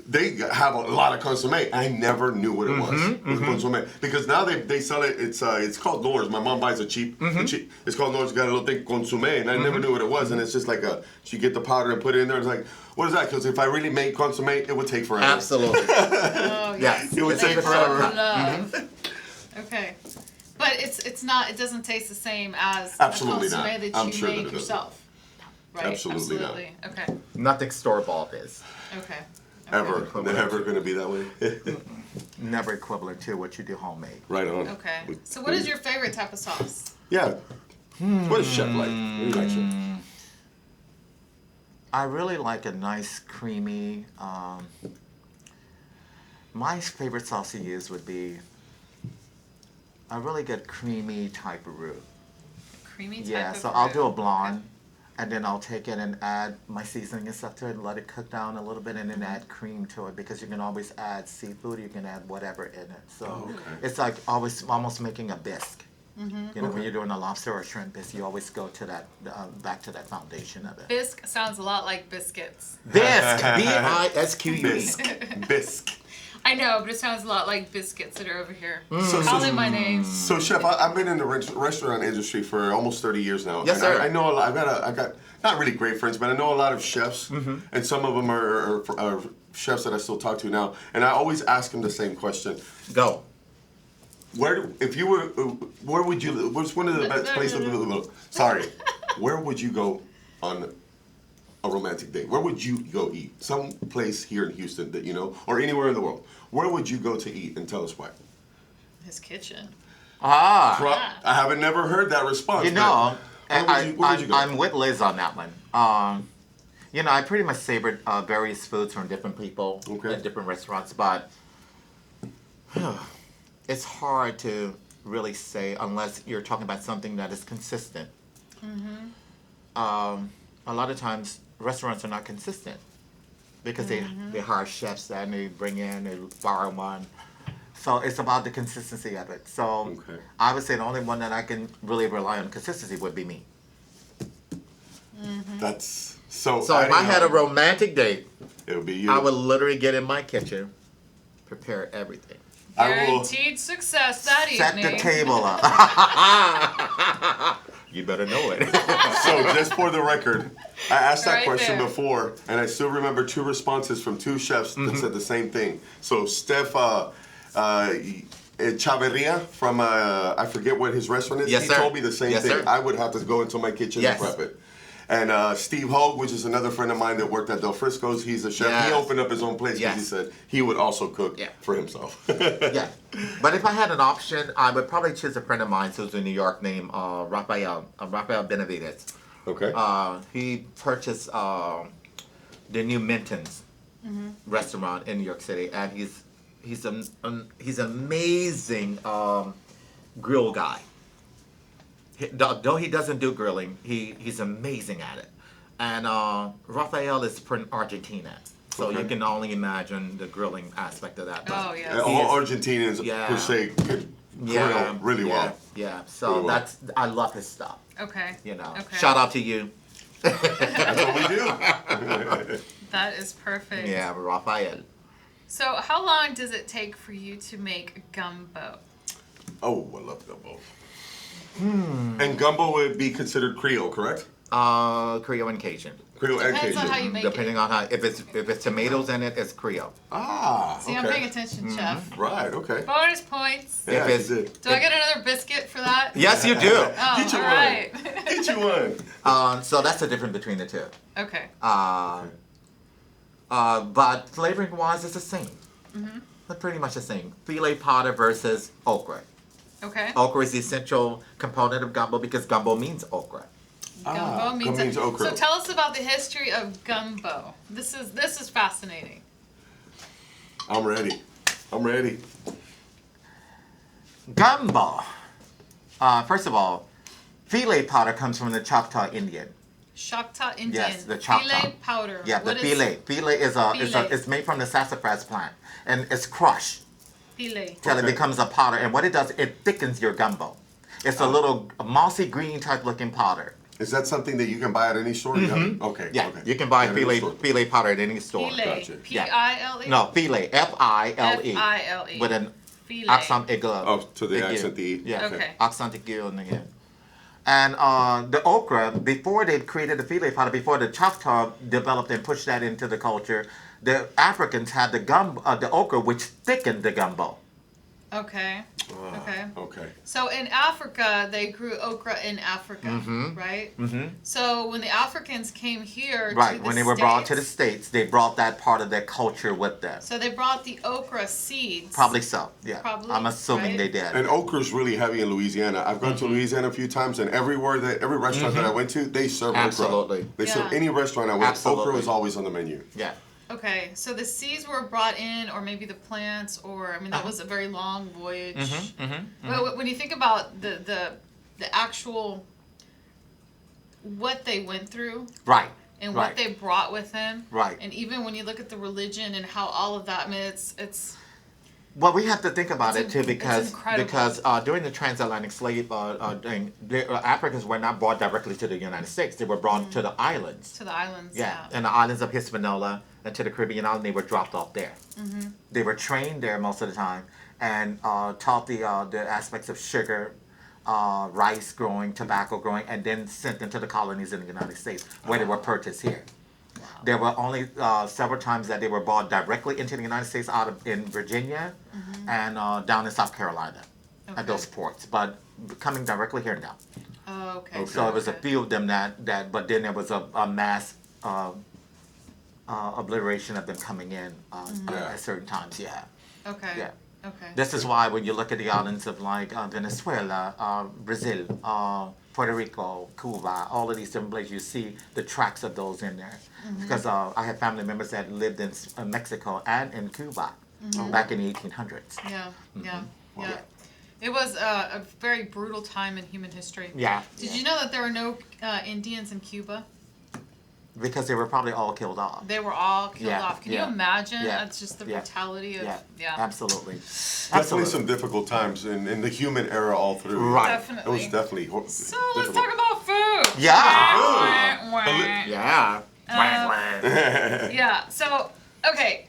they have a lot of consomme. I never knew what it was. Consomme. Because now they sell it. It's called Nours. My mom buys a cheap. It's called Nours. Got a little thing consomme, and I never knew what it was. And it's just like you get the powder and put it in there. It's like, what is that? Because if I really made consomme, it would take forever. Absolutely. Oh, Yes. It would take Labor forever. of love. Okay. But it's not, it doesn't taste the same as Absolutely the consomme not. that I'm you sure that make it doesn't. yourself. Right? Absolutely not. Okay. Nothing store-bought is. Okay. Ever. Never going to be that way. Never equivalent to what you do homemade. Right on. Okay. So what is your favorite type of sauce? Yeah. What is chef like? What do you like, chef? I really like a nice creamy. My favorite sauce to use would be a really good creamy type of roux. Creamy type Yeah, of so I'll do a roux. blonde, and then I'll take it and add my seasoning and stuff to it, and let it cook down a little bit, and then add cream to it, because you can always add seafood, you can add whatever in it. So it's like always almost making a bisque. You know, when you're doing a lobster or shrimp bisque, you always go to that back to that foundation of it. Bisque sounds a lot like biscuits. Bisque, B-I-S-Q-U-E. Bisque. Bisque. I know, but it sounds a lot like biscuits that are over here. So- Calling my name. So, Chef, I've been in the restaurant industry for almost 30 years now. Yes, and sir. I know a lot. I got not really great friends, but I know a lot of chefs, and some of them are chefs that I still talk to now. And I always ask them the same question: Go. where would you? What's one of the best places? Sorry, where would you go on a romantic date? Where would you go eat? Some place here in Houston that you know, or anywhere in the world. Where would you go to eat? And tell us why. His kitchen. Ah. I haven't never heard that response. You know, but where would you go? I'm with Liz on that one. You know, I pretty much savored various foods from different people Okay. at different restaurants, but it's hard to really say unless you're talking about something that is consistent. A lot of times, restaurants are not consistent because they hire chefs and they bring in, they borrow one. So it's about the consistency of it. So Okay. I would say the only one that I can really rely on consistency would be me. That's so. So if I had a romantic date, it would be you. I would literally get in my kitchen, prepare everything, I will. Guaranteed success that set evening. the table up. You better know it. So just for the record, I asked that Right question there. before, and I still remember two responses from two chefs that said the same thing. So Steph Chavarria from I forget what his restaurant is. Yes, he sir. told me the same Yes, thing. sir. I would have to go into my kitchen Yes. and prep it. And Steve Hogue, which is another friend of mine that worked at Del Frisco's, he's a chef. Yes. He opened up his own place because he Yes. said he would also cook Yeah. for himself. Yeah. But if I had an option, I would probably choose a friend of mine who's in New York named Rafael Benavides. Okay. He purchased the new Minton's restaurant in New York City, and he's an amazing grill guy. Though he doesn't do grilling, he's amazing at it. And Rafael is from Argentina, so Okay. you can only imagine the grilling aspect of that. Oh, yes. And all Argentinians Yeah. per se could grill really well. Yeah, so Really well. I love his stuff. Okay. You know, Okay. shout out to you. That's what we do. That is perfect. Yeah, Rafael. So how long does it take for you to make gumbo? Oh, I love gumbo. And gumbo would be considered Creole, correct? Creole and Cajun. Creole and Depends Cajun. on how you make Depending it. on how, if it's tomatoes in it, it's Creole. Ah, See, I'm paying attention, chef. Right, okay. Bonus points. Yeah, it's- you did. Do I get another biscuit for that? Yes, you do. Oh, Get you all one. right. Get you one. So that's the difference between the two. Okay. But flavoring wise, it's the same. They're pretty much the same. Filet powder versus okra. Okay. Okra is the essential component of gumbo because gumbo means okra. Gumbo means, means okra. So tell us about the history of gumbo. This is fascinating. I'm ready. I'm ready. Gumbo. First of all, filet powder comes from the Choctaw Indian. Choctaw Indian. Yes, the Choctaw. Filet powder. Yeah, the What is filet. Filet is Filet. it's made from the sassafras plant, and it's crushed Filet. till Okay. it becomes a powder. And what it does, it thickens your gumbo. It's a little mossy green type looking powder. Is that something that you can buy at any store? Okay. Yeah, okay. you can buy At any filet store. filet powder at any store. Filet. Gotcha. P-I-L-E? No, filet. F-I-L-E. F-I-L-E. With an Filet. accent aigu. Oh, to the Aigu. accent, the E. Yeah. Okay. Accent aigu on the end. And the okra, before they created the filet powder, before the Choctaw developed and pushed that into the culture, the Africans had the okra, which thickened the gumbo. Okay. Okay. Okay. So in Africa, they grew okra in Africa, right? Mm-hmm. So when the Africans came here, to Right. the When they were brought to the States, States, they brought that part of their culture with them. so they brought the okra seeds. Probably so. Yeah. Probably, I'm assuming right? they did. And okra's really heavy in Louisiana. I've gone to Louisiana a few times, and every restaurant that I went to, they serve Absolutely. okra. They serve Yeah. any restaurant I went. Absolutely. Okra is always on the menu. Yeah. Okay, so the seeds were brought in, or maybe the plants, or I mean that was a very long voyage. But when you think about the actual what they went through Right. and Right. what they brought with them, Right. and even when you look at the religion and how all of that, I mean, it's Well, we have to think about It's it too in- it's incredible. because during the transatlantic slave thing, Africans were not brought directly to the United States. They were brought to the islands. to the islands. Yeah, and the islands of Hispaniola and to the Caribbean island, they were dropped off there. They were trained there most of the time and taught the aspects of sugar, rice growing, tobacco growing, and then sent them to the colonies in the United States where they were purchased here. There were only several times that they were brought directly into the United States in Virginia and down in South Carolina at those ports, but coming directly here now. Oh, okay. So it was a few of them that but then there was a mass obliteration of them coming in at certain times. Yeah. Okay. Yeah. Okay. This is why when you look at the islands of like Venezuela, Brazil, Puerto Rico, Cuba, all of these different places, you see the tracks of those in there. Because I have family members that lived in Mexico and in Cuba back in the 1800s. Yeah. Yeah. Yeah. Yeah. It was a very brutal time in human history. Yeah. Did you know that there were no Indians in Cuba? Because they were probably all killed off. They were all killed Yeah, off. Can yeah, you imagine? yeah, That's just the yeah, brutality of Yeah, absolutely. Definitely Absolutely. some difficult times in the human era all through. Right. It was definitely So let's talk about food. Yeah. Wah, wah. Yeah. Yeah. So, okay,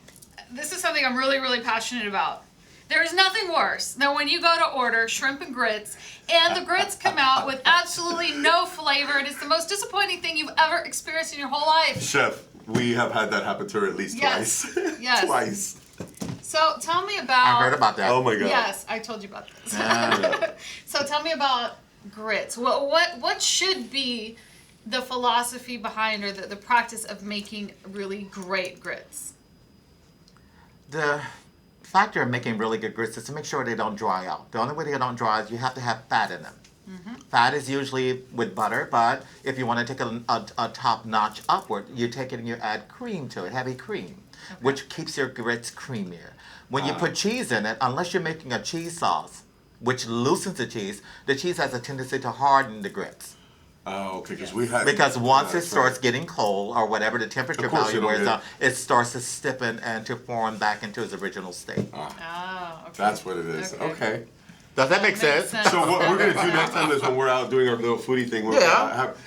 this is something I'm really, really passionate about. There is nothing worse than when you go to order shrimp and grits, and the grits come out with absolutely no flavor, and it's the most disappointing thing you've ever experienced in your whole life. Chef, we have had that happen to her at least Yes. twice. Yes. Twice. So tell me about. I heard about that. Oh my god. Yes, I told you about this. Yeah. So tell me about grits. What should be the philosophy behind, or the practice of making really great grits? The factor of making really good grits is to make sure they don't dry out. The only way they don't dry is you have to have fat in them. Fat is usually with butter, but if you want to take a top notch upward, you take it and you add cream to it, heavy cream, which keeps your grits creamier. When you put cheese in it, unless you're making a cheese sauce, which loosens the cheese has a tendency to harden the grits. Oh, okay, because we had. Because once it That's starts right. getting cold, or whatever the temperature Of course value it'll wears get- out, it starts to stiffen and to form back into its original state. Oh, okay. That's what it is. Okay. Does that make Makes sense? sense. So what we're gonna do next time is when we're out doing our little foodie thing.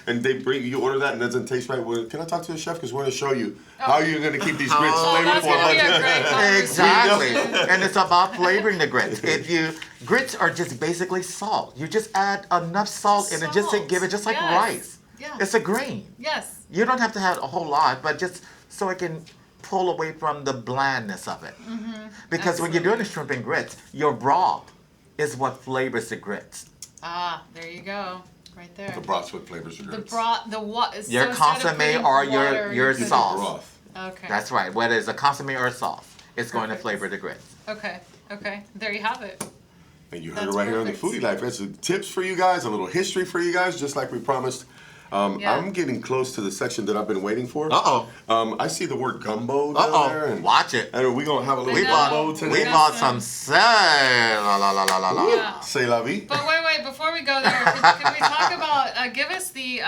And they bring you order that and it doesn't taste right. Well, can I talk to the chef? Because we're gonna show you how you're gonna keep these grits Oh, That's flavorful. gonna be a great conversation. Exactly. And it's about flavoring the grits. Grits are just basically salt. You just add enough salt in it just to Salt. give it just like Yes. rice. Yeah. It's a grain. Yes. You don't have to have a whole lot, but just so it can pull away from the blandness of it. Because when you're doing the shrimp and grits, your broth is what flavors the grits. Ah, there you go. Right there. The broth's what flavors the The grits. broth, the what? Your consommé or your you put- sauce. Broth. Okay. That's right. Whether it's a consommé or a sauce, it's going to Perfect. flavor the grits. Okay. Okay. There you have it. And you heard That's it right here on the perfect. Foodie Life. That's some tips for you guys, a little history for you guys, just like we promised. Yeah. I'm getting close to the section that I've been waiting for. Uh-oh. I see the word gumbo down there. Uh-oh. And, Watch it. and we gonna have a little We know. gumbo bought, today. we got bought some. some la la la la la la. Yeah. Say la vie. But wait, before we go there, can we talk about, give us the,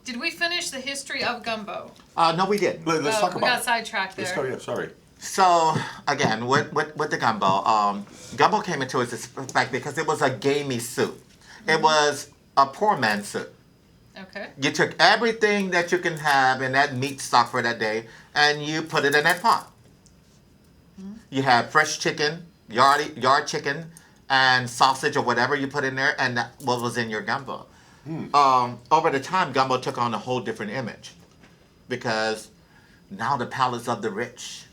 did we finish the history of gumbo? No, we didn't. Let's talk We about got it. sidetracked there. Let's go. Yeah, sorry. So again, with the gumbo, gumbo came into its effect because it was a gamey soup. It was a poor man's soup. Okay. You took everything that you can have in that meat stock for that day, and you put it in that pot. You have fresh chicken, yard chicken, and sausage or whatever you put in there, and that what was in your gumbo. Over the time, gumbo took on a whole different image, because now the palates of the rich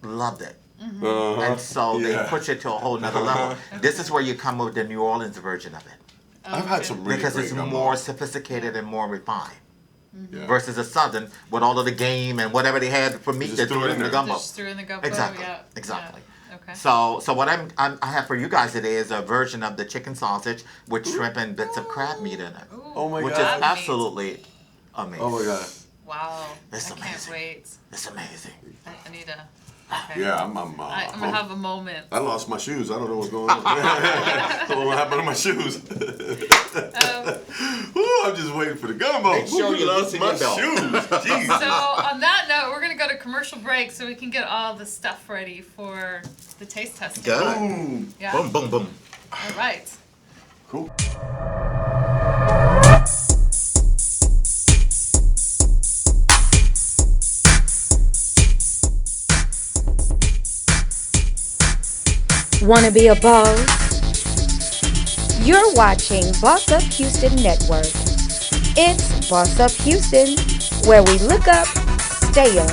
loved it. Uh-huh. And so they Yeah. push it to a whole nother level. This is where you come with the New Orleans version of it. I've had some really Because great it's gumbo. more sophisticated and more refined. Yeah. Versus the Southern with all of the game and whatever they had for meat, Just they threw threw it it in in the there. gumbo. Just threw in the gumbo. Exactly. Yeah. Exactly. Yeah. Okay. So what I have for you guys today is a version of the chicken sausage with shrimp and bits of crab meat in it, Oh my which is God. absolutely amazing. Oh my God. Wow. It's I can't amazing. wait. It's amazing. I need to. Okay. Yeah, I'm gonna have a moment. I lost my shoes. I don't know what's going on. I don't know what happened to my shoes. Ooh, I'm just waiting for the gumbo. Make sure you lost loosen my your belt. shoes. Jeez. So on that note, we're gonna go to commercial break so we can get all the stuff ready for the taste testing. Good. Boom. Yeah. Boom, boom, boom. All right. Cool. Wanna be a boss? You're watching Boss Up Houston Network. It's Boss Up Houston, where we look up, stay up,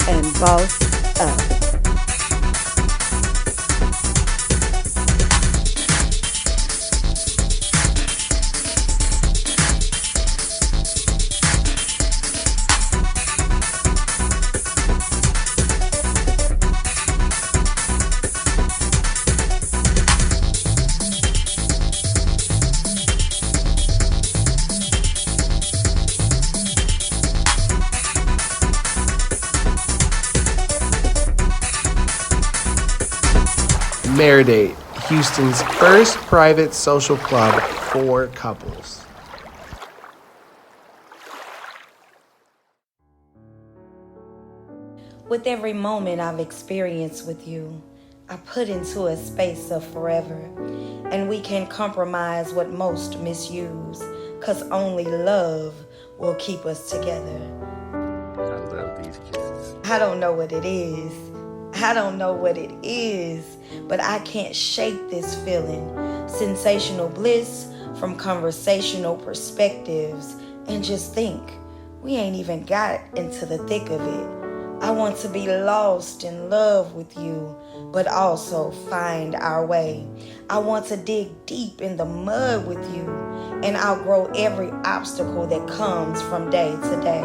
and boss up. Maridate, Houston's first private social club for couples. With every moment I've experienced with you, I put into a space of forever. And we can compromise what most misuse, 'cause only love will keep us together. I love these kisses. I don't know what it is. I don't know what it is, but I can't shake this feeling. Sensational bliss from conversational perspectives. And just think, we ain't even got into the thick of it. I want to be lost in love with you, but also find our way. I want to dig deep in the mud with you and outgrow every obstacle that comes from day to day.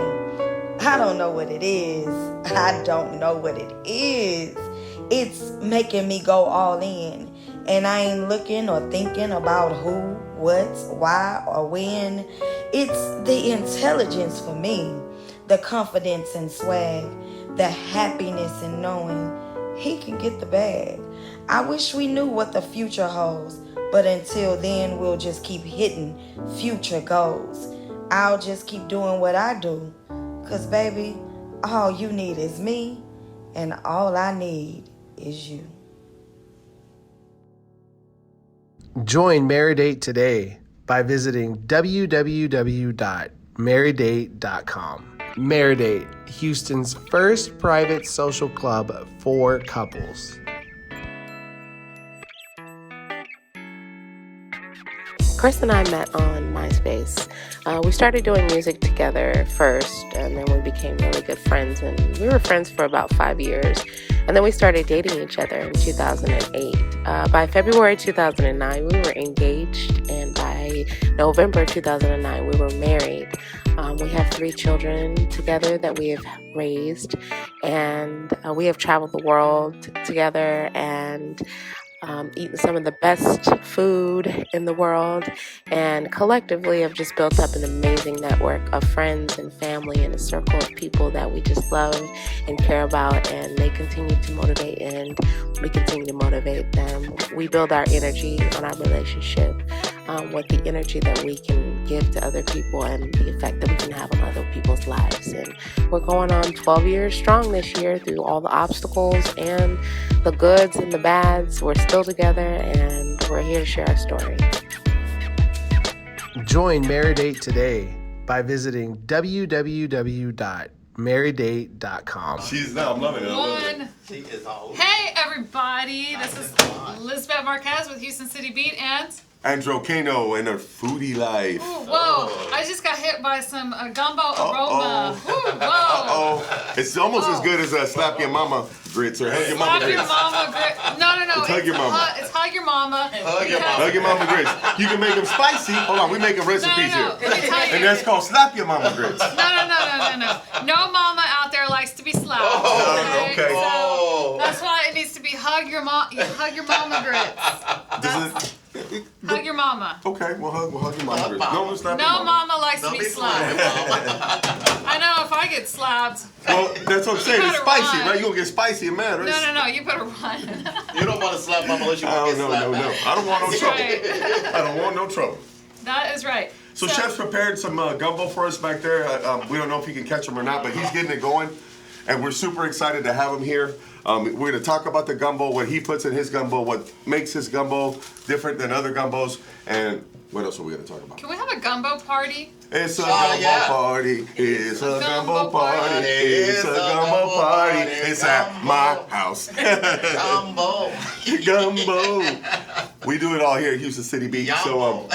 I don't know what it is. I don't know what it is. It's making me go all in. And I ain't looking or thinking about who, what, why, or when. It's the intelligence for me, the confidence and swag, the happiness in knowing he can get the bag. I wish we knew what the future holds, but until then, we'll just keep hitting future goals. I'll just keep doing what I do. 'Cause baby, all you need is me, and all I need is you. Join Maridate today by visiting www.maridate.com. Maridate, Houston's first private social club for couples. Chris and I met on MySpace. We started doing music together first, and then we became really good friends, and we were friends for about 5 years. And then we started dating each other in 2008. By February 2009, we were engaged, and by November 2009, we were married. We have 3 children together that we have raised, and we have traveled the world together and eaten some of the best food in the world, and collectively have just built up an amazing network of friends and family and a circle of people that we just love and care about, and they continue to motivate and we continue to motivate them. We build our energy on our relationship with the energy that we can give to other people and the effect that we can have on other people's lives. And we're going on 12 years strong this year through all the obstacles and the goods and the bads. We're still together, and we're here to share our story. Join Maridate today by visiting www.maridate.com. I'm loving it. I love it. One. She is all Hey everybody, this is Elizabeth Marquez with Houston City Beat and Androcano and her foodie life. Ooh, whoa! I just got hit by some gumbo aroma. Ooh, whoa! It's almost as good as slap your mama grits or hug your mama Slap your grits. mama grits. No. It's hug your mama. It's hug your mama. Hug your mama grits. You can make them spicy. Hold on, we making recipes No. here. Let me tell you. And that's called slap your mama grits. No. No mama out there likes to be slapped. Okay. So that's why it needs to be hug your mama grits. Hug your mama. Okay, we'll hug your mama grits. No, slap your No mama. mama likes to be slapped. I know if I get slapped. Well, that's what I'm saying. You It's better spicy, run. right? You gonna get spicy and mad, right? No. You better run. You don't want to slap mama unless you want to get slapped. No. I don't want no That's trouble. right. I don't want no trouble. That is right. So Chef's prepared some gumbo for us back there. We don't know if he can catch him or not, but he's getting it going. And we're super excited to have him here. We're going to talk about the gumbo, what he puts in his gumbo, what makes his gumbo different than other gumbos, and what else are we going to talk about? Can we have a gumbo party? It's a gumbo party. It's a gumbo party. It's a gumbo party. It's at my house. Gumbo. Gumbo. We do it all here at Houston City Beach. So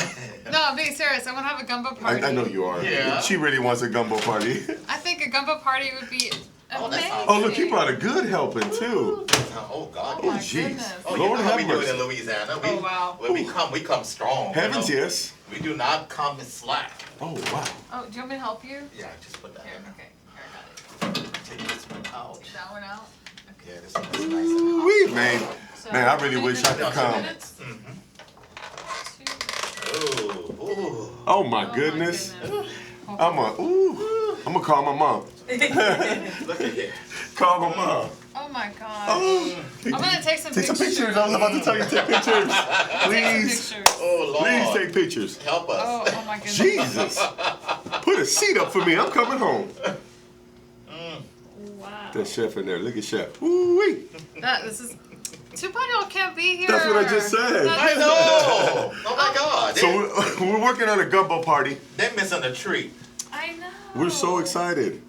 No, I'm being serious. I want to have a gumbo party. I know you are. Yeah. She really wants a gumbo party. I think a gumbo party would be amazing. Oh, look, you brought a good helping too. Oh God. my Jeez. goodness. Oh, you Lord know how we have do it mercy. in Louisiana. Oh, wow. When we come strong. Heavens, you know? yes. We do not come in slack. Oh, wow. Oh, do you want me to help you? Yeah, just put that Here, in there. okay. Here, I got it. Take this one out. Get that one out. Okay. Yeah, this is nice and hot. Wee, man. So, Man, I really how many wish I could minutes? come. 2 minutes? Ooh, ooh. Oh my goodness. I'm gonna call my mom. Look at here. Call my mom. Oh my god. Oh. I'm gonna take some Take some pictures. pictures. I was about to tell you to take pictures. Please. Take some pictures. Oh Lord. Please take pictures. Help us. Oh my goodness. Jesus. Put a seat up for me. I'm coming home. Wow. That chef in there. Look at chef. Ooh-wee. This is too bad y'all can't be here. That's what I just said. I know. Oh my God. So we're working on a gumbo party. They're missing a treat. I know. We're so excited.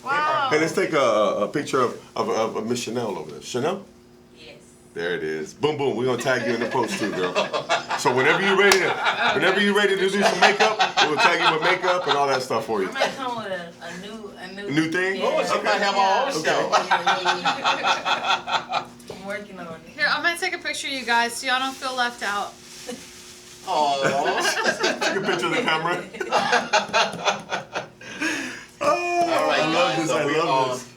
Wow. Hey, let's take a picture of Miss Chanel over there. Chanel? Yes. There it is. Boom, boom. We're gonna tag you in the post too, girl. So whenever you're ready to do some makeup, we'll tag you with makeup and all that stuff for you. I might come with a New thing? Oh, she might have her own show. I'm working on it. Here, I'm gonna take a picture of you guys so y'all don't feel left out. Oh. Take a picture of the camera. All right, I love guys. this. So I we're love on. this.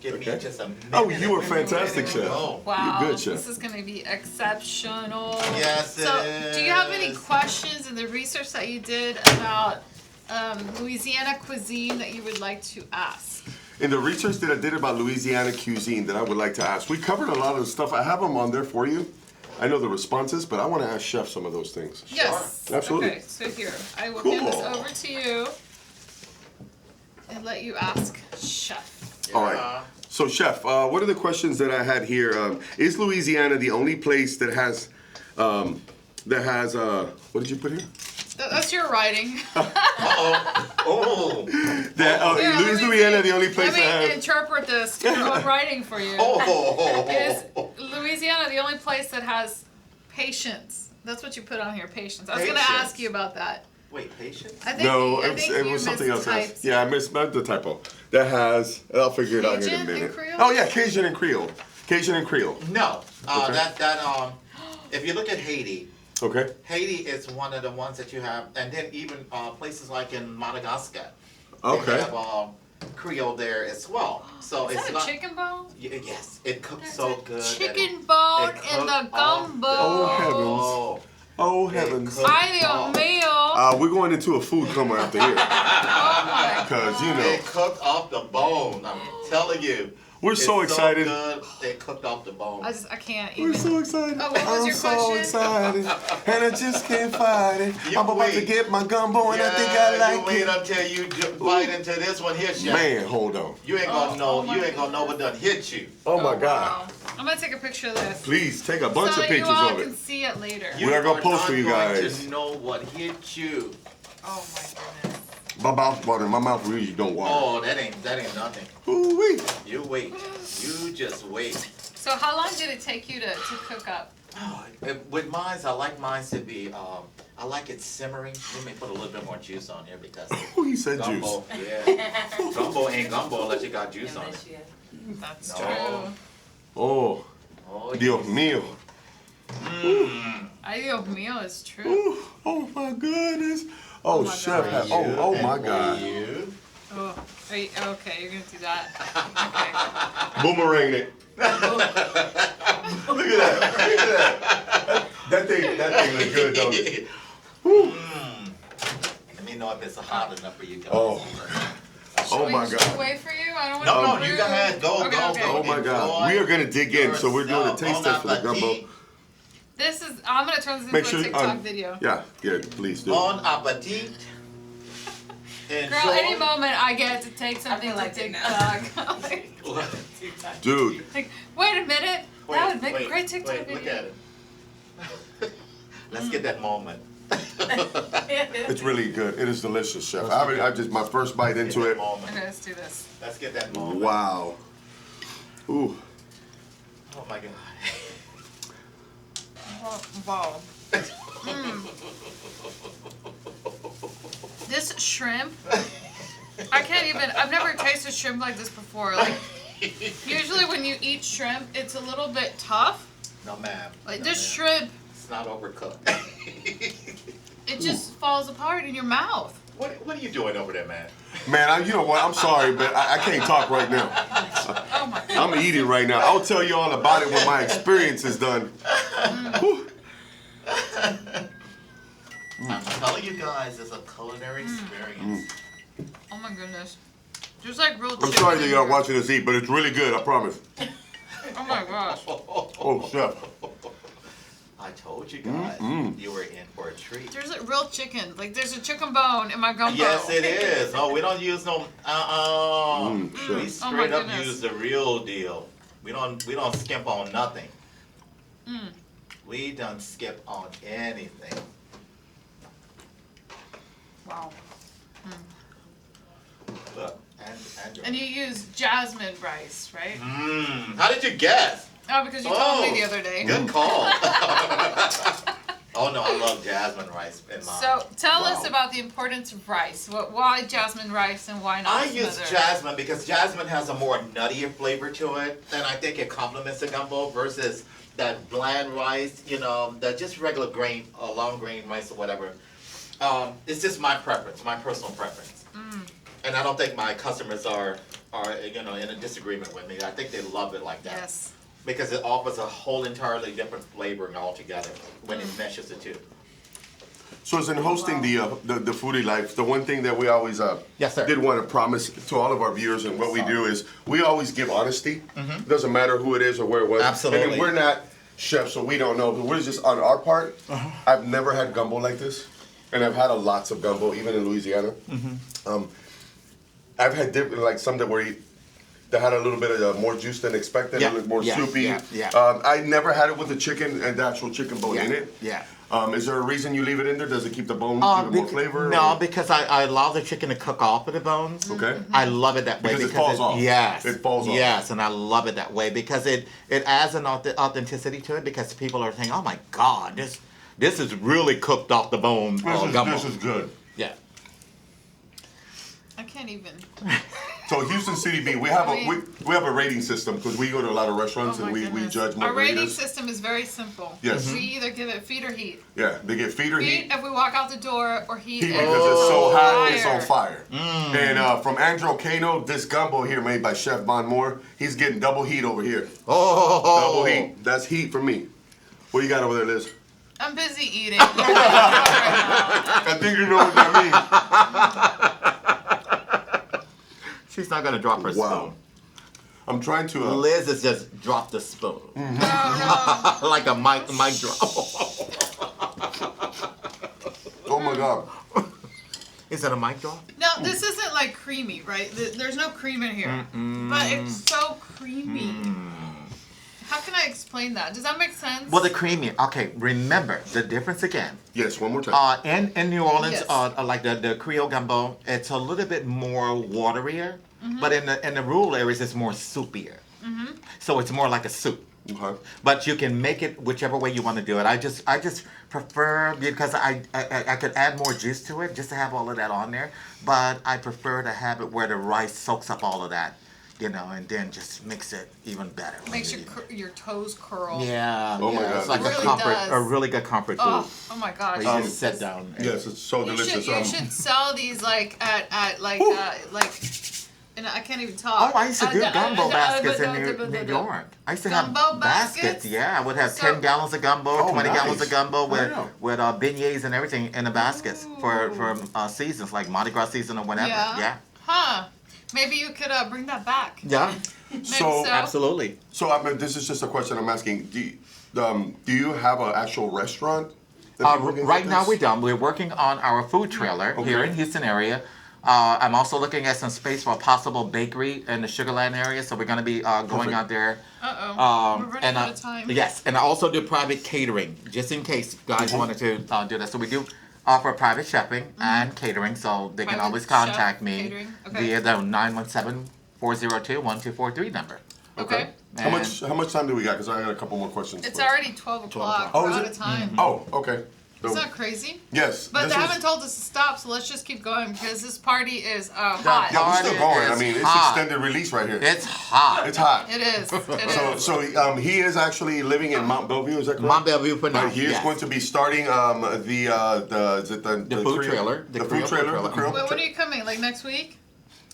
Give me just a minute. Oh, you were fantastic, chef. Oh. Wow. You're good, chef. This is gonna be exceptional. Yes, So, it do you have any is. questions in the research that you did about Louisiana cuisine that you would like to ask? In the research that I did about Louisiana cuisine that I would like to ask, we covered a lot of the stuff. I have them on there for you. I know the responses, but I want to ask Chef some of those things. Yes. Absolutely. Okay, so here, I will hand this Cool. over to you and let you ask Chef. All right. So, Chef, what are the questions that I had here? Is Louisiana the only place that has, what did you put here? That's your writing. Oh. Here, Is Louisiana the only place Let me that has? interpret this your own writing for you. Oh. Is Louisiana the only place that has patience? That's what you put on here, patience. I was going to Patience. ask you about that. Wait, patience? I think No, I think it you was something else. mistyped. Yeah, I missed the typo. That has. I'll figure it out here in a Cajun and minute. Creole? Oh yeah, Cajun and Creole. Cajun and Creole. No. Okay. If you look at Haiti, Okay. Haiti is one of the ones that you have, and then even places like in Madagascar. Okay. They have Creole there as well. So Is it's that a not. chicken bone? Yes, it cooks That's so a good. chicken bone it in the cooked off gumbo. Oh, heavens. Oh, Oh heavens. cooked Ay, Dios off. mío. We're going into a food coma after here, Oh my because you know They cooked off the bone. I'm telling you. we're It's so excited. good. They cooked off the bone. I can't We're even. so excited. Oh, what was I'm your so question? excited, and I just can't fight it. You I'm about to wait. get my gumbo, and I think I you like wait it. until you bite into this one here, Chef. Man, hold on. You ain't gonna know. oh my You ain't gonna know what done hit you. Oh my Wow. God. I'm gonna take a picture of this. Please take a bunch so of pictures you all of can it. see it later. We are gonna post for you not going guys. to know what hit you. Oh my goodness. My mouth watering. My mouth really don't water. Oh, that ain't nothing. Ooh wee. You wait. You just wait. So how long did it take you to cook up? Oh, with mine, I like mine to be, I like it simmering. We may put a little bit more juice on here because He said gumbo, juice. yeah. Gumbo ain't gumbo unless you got juice on it. That's No. true. Oh, Oh, Dios mío. Ay, Dios mío, it's true. Ooh, oh my goodness. Oh, my chef. God. Oh my God. Oh, are you, okay, you're gonna do that. Okay. Boomerang it. Look at that. Look at that. That thing looks good, don't it? Let me know if it's hot enough for you guys. Oh. Oh my Should God. we wait for you? I don't want No, to no, you go ahead. Go, Okay, go, okay. go. Oh my God. We are gonna dig in, so we're doing a taste test for the gumbo. This is, I'm gonna turn this Make into sure a TikTok video. Yeah, please do. Bon appetit. Girl, any moment I get to take something to TikTok. Dude. Like, wait a minute. That would make a great TikTok Look video. at it. Let's get that moment. It's really good. It is delicious, chef. I just my first bite into it. Okay, let's do this. Let's get that moment. Wow. Ooh. Oh my God. Wow. This shrimp, I can't even, I've never tasted shrimp like this before. Like, usually when you eat shrimp, it's a little bit tough. No, ma'am. Like No, this ma'am. shrimp, It's not overcooked. it just falls apart in your mouth. What are you doing over there, man? Man, you know what? I'm sorry, but I can't talk right now. Oh my God. I'm eating right now. I'll tell you all about it when my experience is done. Whew. I'm telling you guys, it's a culinary experience. Oh my goodness. There's like real I'm chicken sorry in that y'all here. watching us eat, but it's really good, I promise. Oh my gosh. Oh, chef. I told you guys, you were in for a treat. There's like real chicken. Like there's a chicken bone in my gumbo. Yes, it is. No, we don't use no. Chef. We straight up goodness. use the real deal. We don't skimp on nothing. We don't skip on anything. Wow. Look, Andrew. And you use jasmine rice, right? How did you guess? Oh, because you told me the other day. Good call. Oh no, I love jasmine rice in mine. So tell us about the importance of rice. Why jasmine rice and why not I some use other- jasmine because jasmine has a more nuttier flavor to it, and I think it complements the gumbo versus that bland rice, that just regular grain, long grain rice or whatever. It's just my preference, my personal preference. And I don't think my customers are in a disagreement with me. I think they love it like that. Yes. Because it offers a whole entirely different flavoring altogether when it meshes the two. So as in hosting the Foodie Life, the one thing that we always Yes, sir. did want to promise to all of our viewers and what we do is we always give honesty. It doesn't matter who it is or where it was. Absolutely. And we're not chefs, so we don't know. But we're just on our part. I've never had gumbo like this, and I've had lots of gumbo, even in Louisiana. I've had different, like some that had a little bit of more juice than expected, a little more soupy. I never had it with the chicken and the actual chicken bone in it. Yeah. Is there a reason you leave it in there? Does it keep the bone, give it more flavor? No, or? because I allow the chicken to cook off of the bones. Okay. I love it that way Because it falls off. Yes, It falls off. Yes, and I love it that way because it adds an authenticity to it because people are saying, "Oh my God, this is really cooked off the bone." This is good. Yeah. I can't even. So Houston City Beat, we have a rating system because we go to a lot of restaurants Oh and my we goodness. judge Our rating margaritas. system is very simple. Yes. We either give it feet or heat. Yeah, they get feet or Feet heat. if we walk out the door, or heat, Heat if because it's so hot, it's on fire. fire. And from Andrew Cano, this gumbo here made by Chef Bon Moore, he's getting double heat over here. Double heat. That's heat for me. What do you got over there, Liz? I'm busy eating. I think you know what that means. She's not gonna drop her spoon. I'm trying to. Liz has just dropped the spoon. Like a mic drop. Oh my God. Is that a mic drop? No, this isn't like creamy, right? There's no cream in here. But it's so creamy. How can I explain that? Does that make sense? Well, the creamy. Okay, remember the difference again. Yes, one more time. In New Orleans, Yes. like the Creole gumbo, it's a little bit more waterier, but in the rural areas, it's more soupier. So it's more like a soup. Okay. But you can make it whichever way you want to do it. I just prefer, because I could add more juice to it just to have all of that on there. But I prefer to have it where the rice soaks up all of that, and then just makes it even better. Makes your toes curl. Yeah. Oh my God. It's like It really a does. really good comfort food. Oh my gosh. Where you just sit down. Yes, it's so delicious. You should sell these like at like and I can't even talk. Oh, I used to do gumbo baskets in New York. I used to have Gumbo baskets. Yeah, I would have 10 gallons of gumbo, 20 gallons of gumbo with beignets and everything in the baskets for seasons like Mardi Gras season or whatever. Yeah. Huh. Maybe you could bring that back. Yeah. So absolutely. So this is just a question I'm asking. Do you have an actual restaurant? Right now we don't. We're working on our food trailer here in Houston area. I'm also looking at some space for a possible bakery in the Sugar Land area, so we're going to be going out there. We're running out of time. Yes, and I also do private catering, just in case you guys wanted to do that. So we do offer private chefing and catering, so they can Private always contact chef, me catering, okay. via the 917-402-1243 number. Okay. How much time do we got? Because I got a couple more questions. It's already 12 o'clock. Oh, We're is out it? of time. Oh, okay. Isn't that crazy? Yes. But they haven't told us to stop, so let's just keep going because this party is hot. Yeah, we're still going. I mean, it's hot. extended release right here. It's hot. It's hot. It is. It is. So he is actually living in Mount Bellevue. Is that correct? Mount Bellevue, but no. He is going to be starting the food trailer. The food trailer. Wait, when are you coming? Like next week?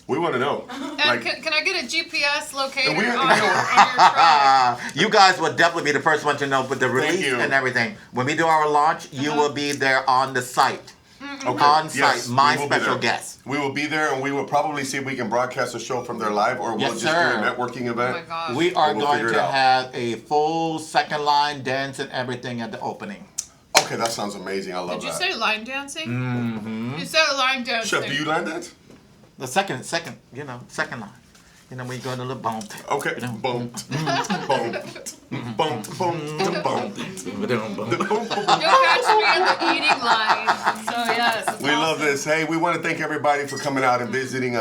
We want to know. And can I get a GPS locator on your truck? You guys will definitely be the first one to know with the release and everything. When we do our launch, you will be there on the site. Okay. On site, yes, my special guest. We will be there, and we will probably see if we can broadcast a show from there live, or we'll just do a networking event. Oh my gosh. We are going to have a full second line dance and everything at the opening. Okay, that sounds amazing. I love that. Did you say line dancing? Mm-hmm. You said line dancing. Chef, do you line dance? The second line. When you go to the bump. Okay. Bump. Bump. Bump. Bump. You'll catch me in the eating line. So yes. We love this. Hey, we want to thank everybody for coming out and visiting,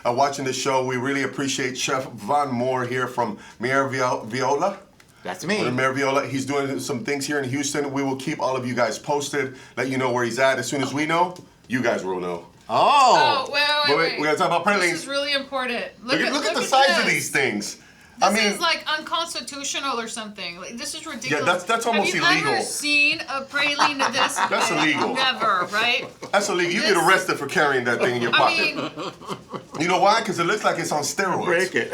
watching the show. We really appreciate Chef Von Moore here from Mayor Viola. That's me. Mayor Viola. He's doing some things here in Houston. We will keep all of you guys posted, let you know where he's at. As soon as we know, you guys will know. Oh, wait. We gotta talk about pralines. This is really important. Look at the size of these things. This is like unconstitutional or something. Like, this is ridiculous. Yeah, that's almost illegal. Have you ever seen a praline of this? That's illegal. Never, right? That's illegal. You get arrested for carrying that thing in your pocket. You know why? Because it looks like it's on steroids. Break it.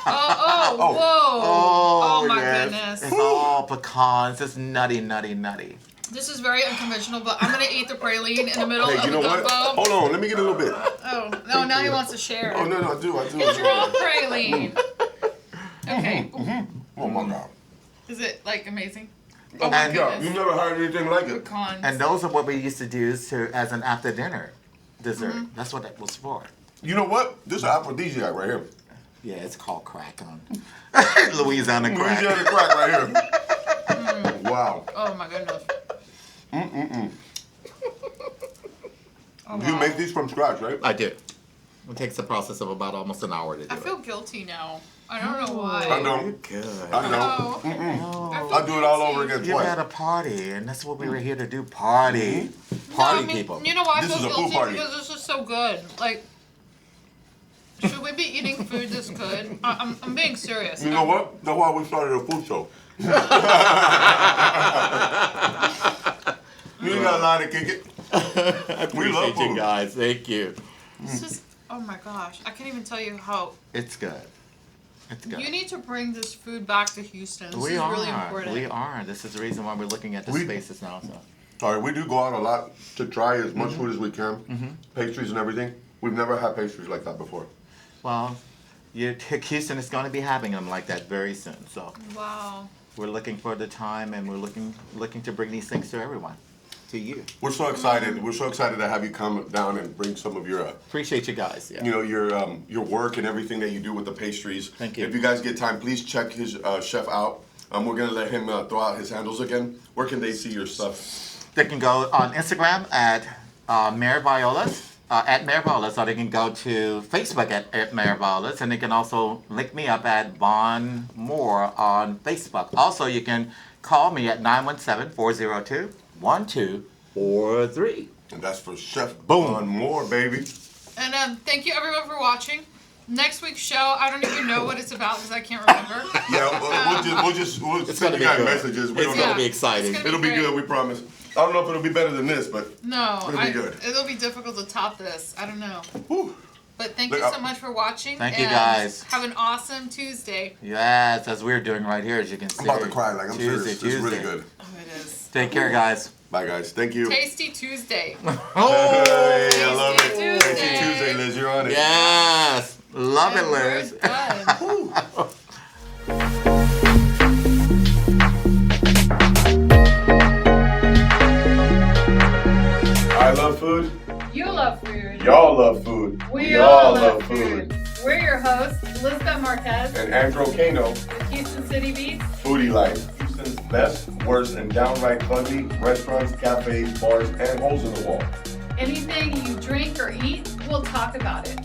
Oh, my goodness. It's all pecans. It's nutty. This is very unconventional, but I'm gonna eat the praline in the middle of the gumbo. What? Hold on, let me get a little bit. Oh, no, now he wants to share. Oh, no, I do. Get your own praline. Okay. Oh, my God. Is it, like, amazing? Oh, my God. You never heard anything like it. Pecans. And those are what we used to do as an after dinner dessert. That's what that was for. You know what? This is an aphrodisiac right here. Yeah, it's called crack on Louisiana crack. Louisiana crack right here. Wow. Oh, my goodness. Oh, you make these from scratch, right? I do. It takes a process of about almost an hour to do I feel guilty now. I don't know why. I know. Good. I know. I'll do it all over again You're twice. at a party, and that's what we were here to do. Party. Party people. You know why I This feel is a pool guilty? party. Because this is so good. Like, should we be eating food this good? I'm being serious. You know what? That's why we started a food show. You got a lot of kick it. I appreciate you guys. Thank you. This is, oh my gosh. I can't even tell you how. It's good. It's good. You need to bring this food back to Houston. This is We are. really important. We are. This is the reason why we're looking at the spaces now. So. All right, we do go out a lot to try as much food as we can, pastries and everything. We've never had pastries like that before. Well, Houston is going to be having them like that very soon. So. Wow. We're looking for the time, and we're looking to bring these things to everyone, to you. We're so excited. We're so excited to have you come down and bring some of your. Appreciate you guys. Yeah. You know your work and everything that you do with the pastries. Thank you. If you guys get time, please check his chef out. We're gonna let him throw out his handles again. Where can they see your stuff? They can go on Instagram at Mayor Violas, at Mayor Ballas, or they can go to Facebook at Mayor Ballas, and they can also link me up at Vaughn Moore on Facebook. Also, you can call me at 917-402-1243. And that's for Chef Vaughn Moore, baby. And thank you everyone for watching. Next week's show, I don't even know what it's about because I can't remember. Yeah, we'll send you guys messages. It's going to be exciting. It'll be good, we promise. I don't know if it'll be better than this, but it'll be good. It'll be difficult to top this. I don't know. Whew. But thank you so much for watching. Thank you, guys. Have an awesome Tuesday. Yes, as we're doing right here, as you can see. I'm about to cry, like I'm serious. It's really good. Oh, it is. Take care, guys. Bye, guys. Thank you. Tasty Tuesday. Hey, I love it. Tuesday. Tasty Tuesday, Liz. You're on it. Yes. Love it, Liz. I love food. You love food. Y'all love food. We all love food. We're your hosts, Elizabeth Marquez And Andrew Kano. with Houston City Beats. Foodie Life. Houston's best, worst, and downright ugly restaurants, cafes, bars, and holes in the wall. Anything you drink or eat, we'll talk about it.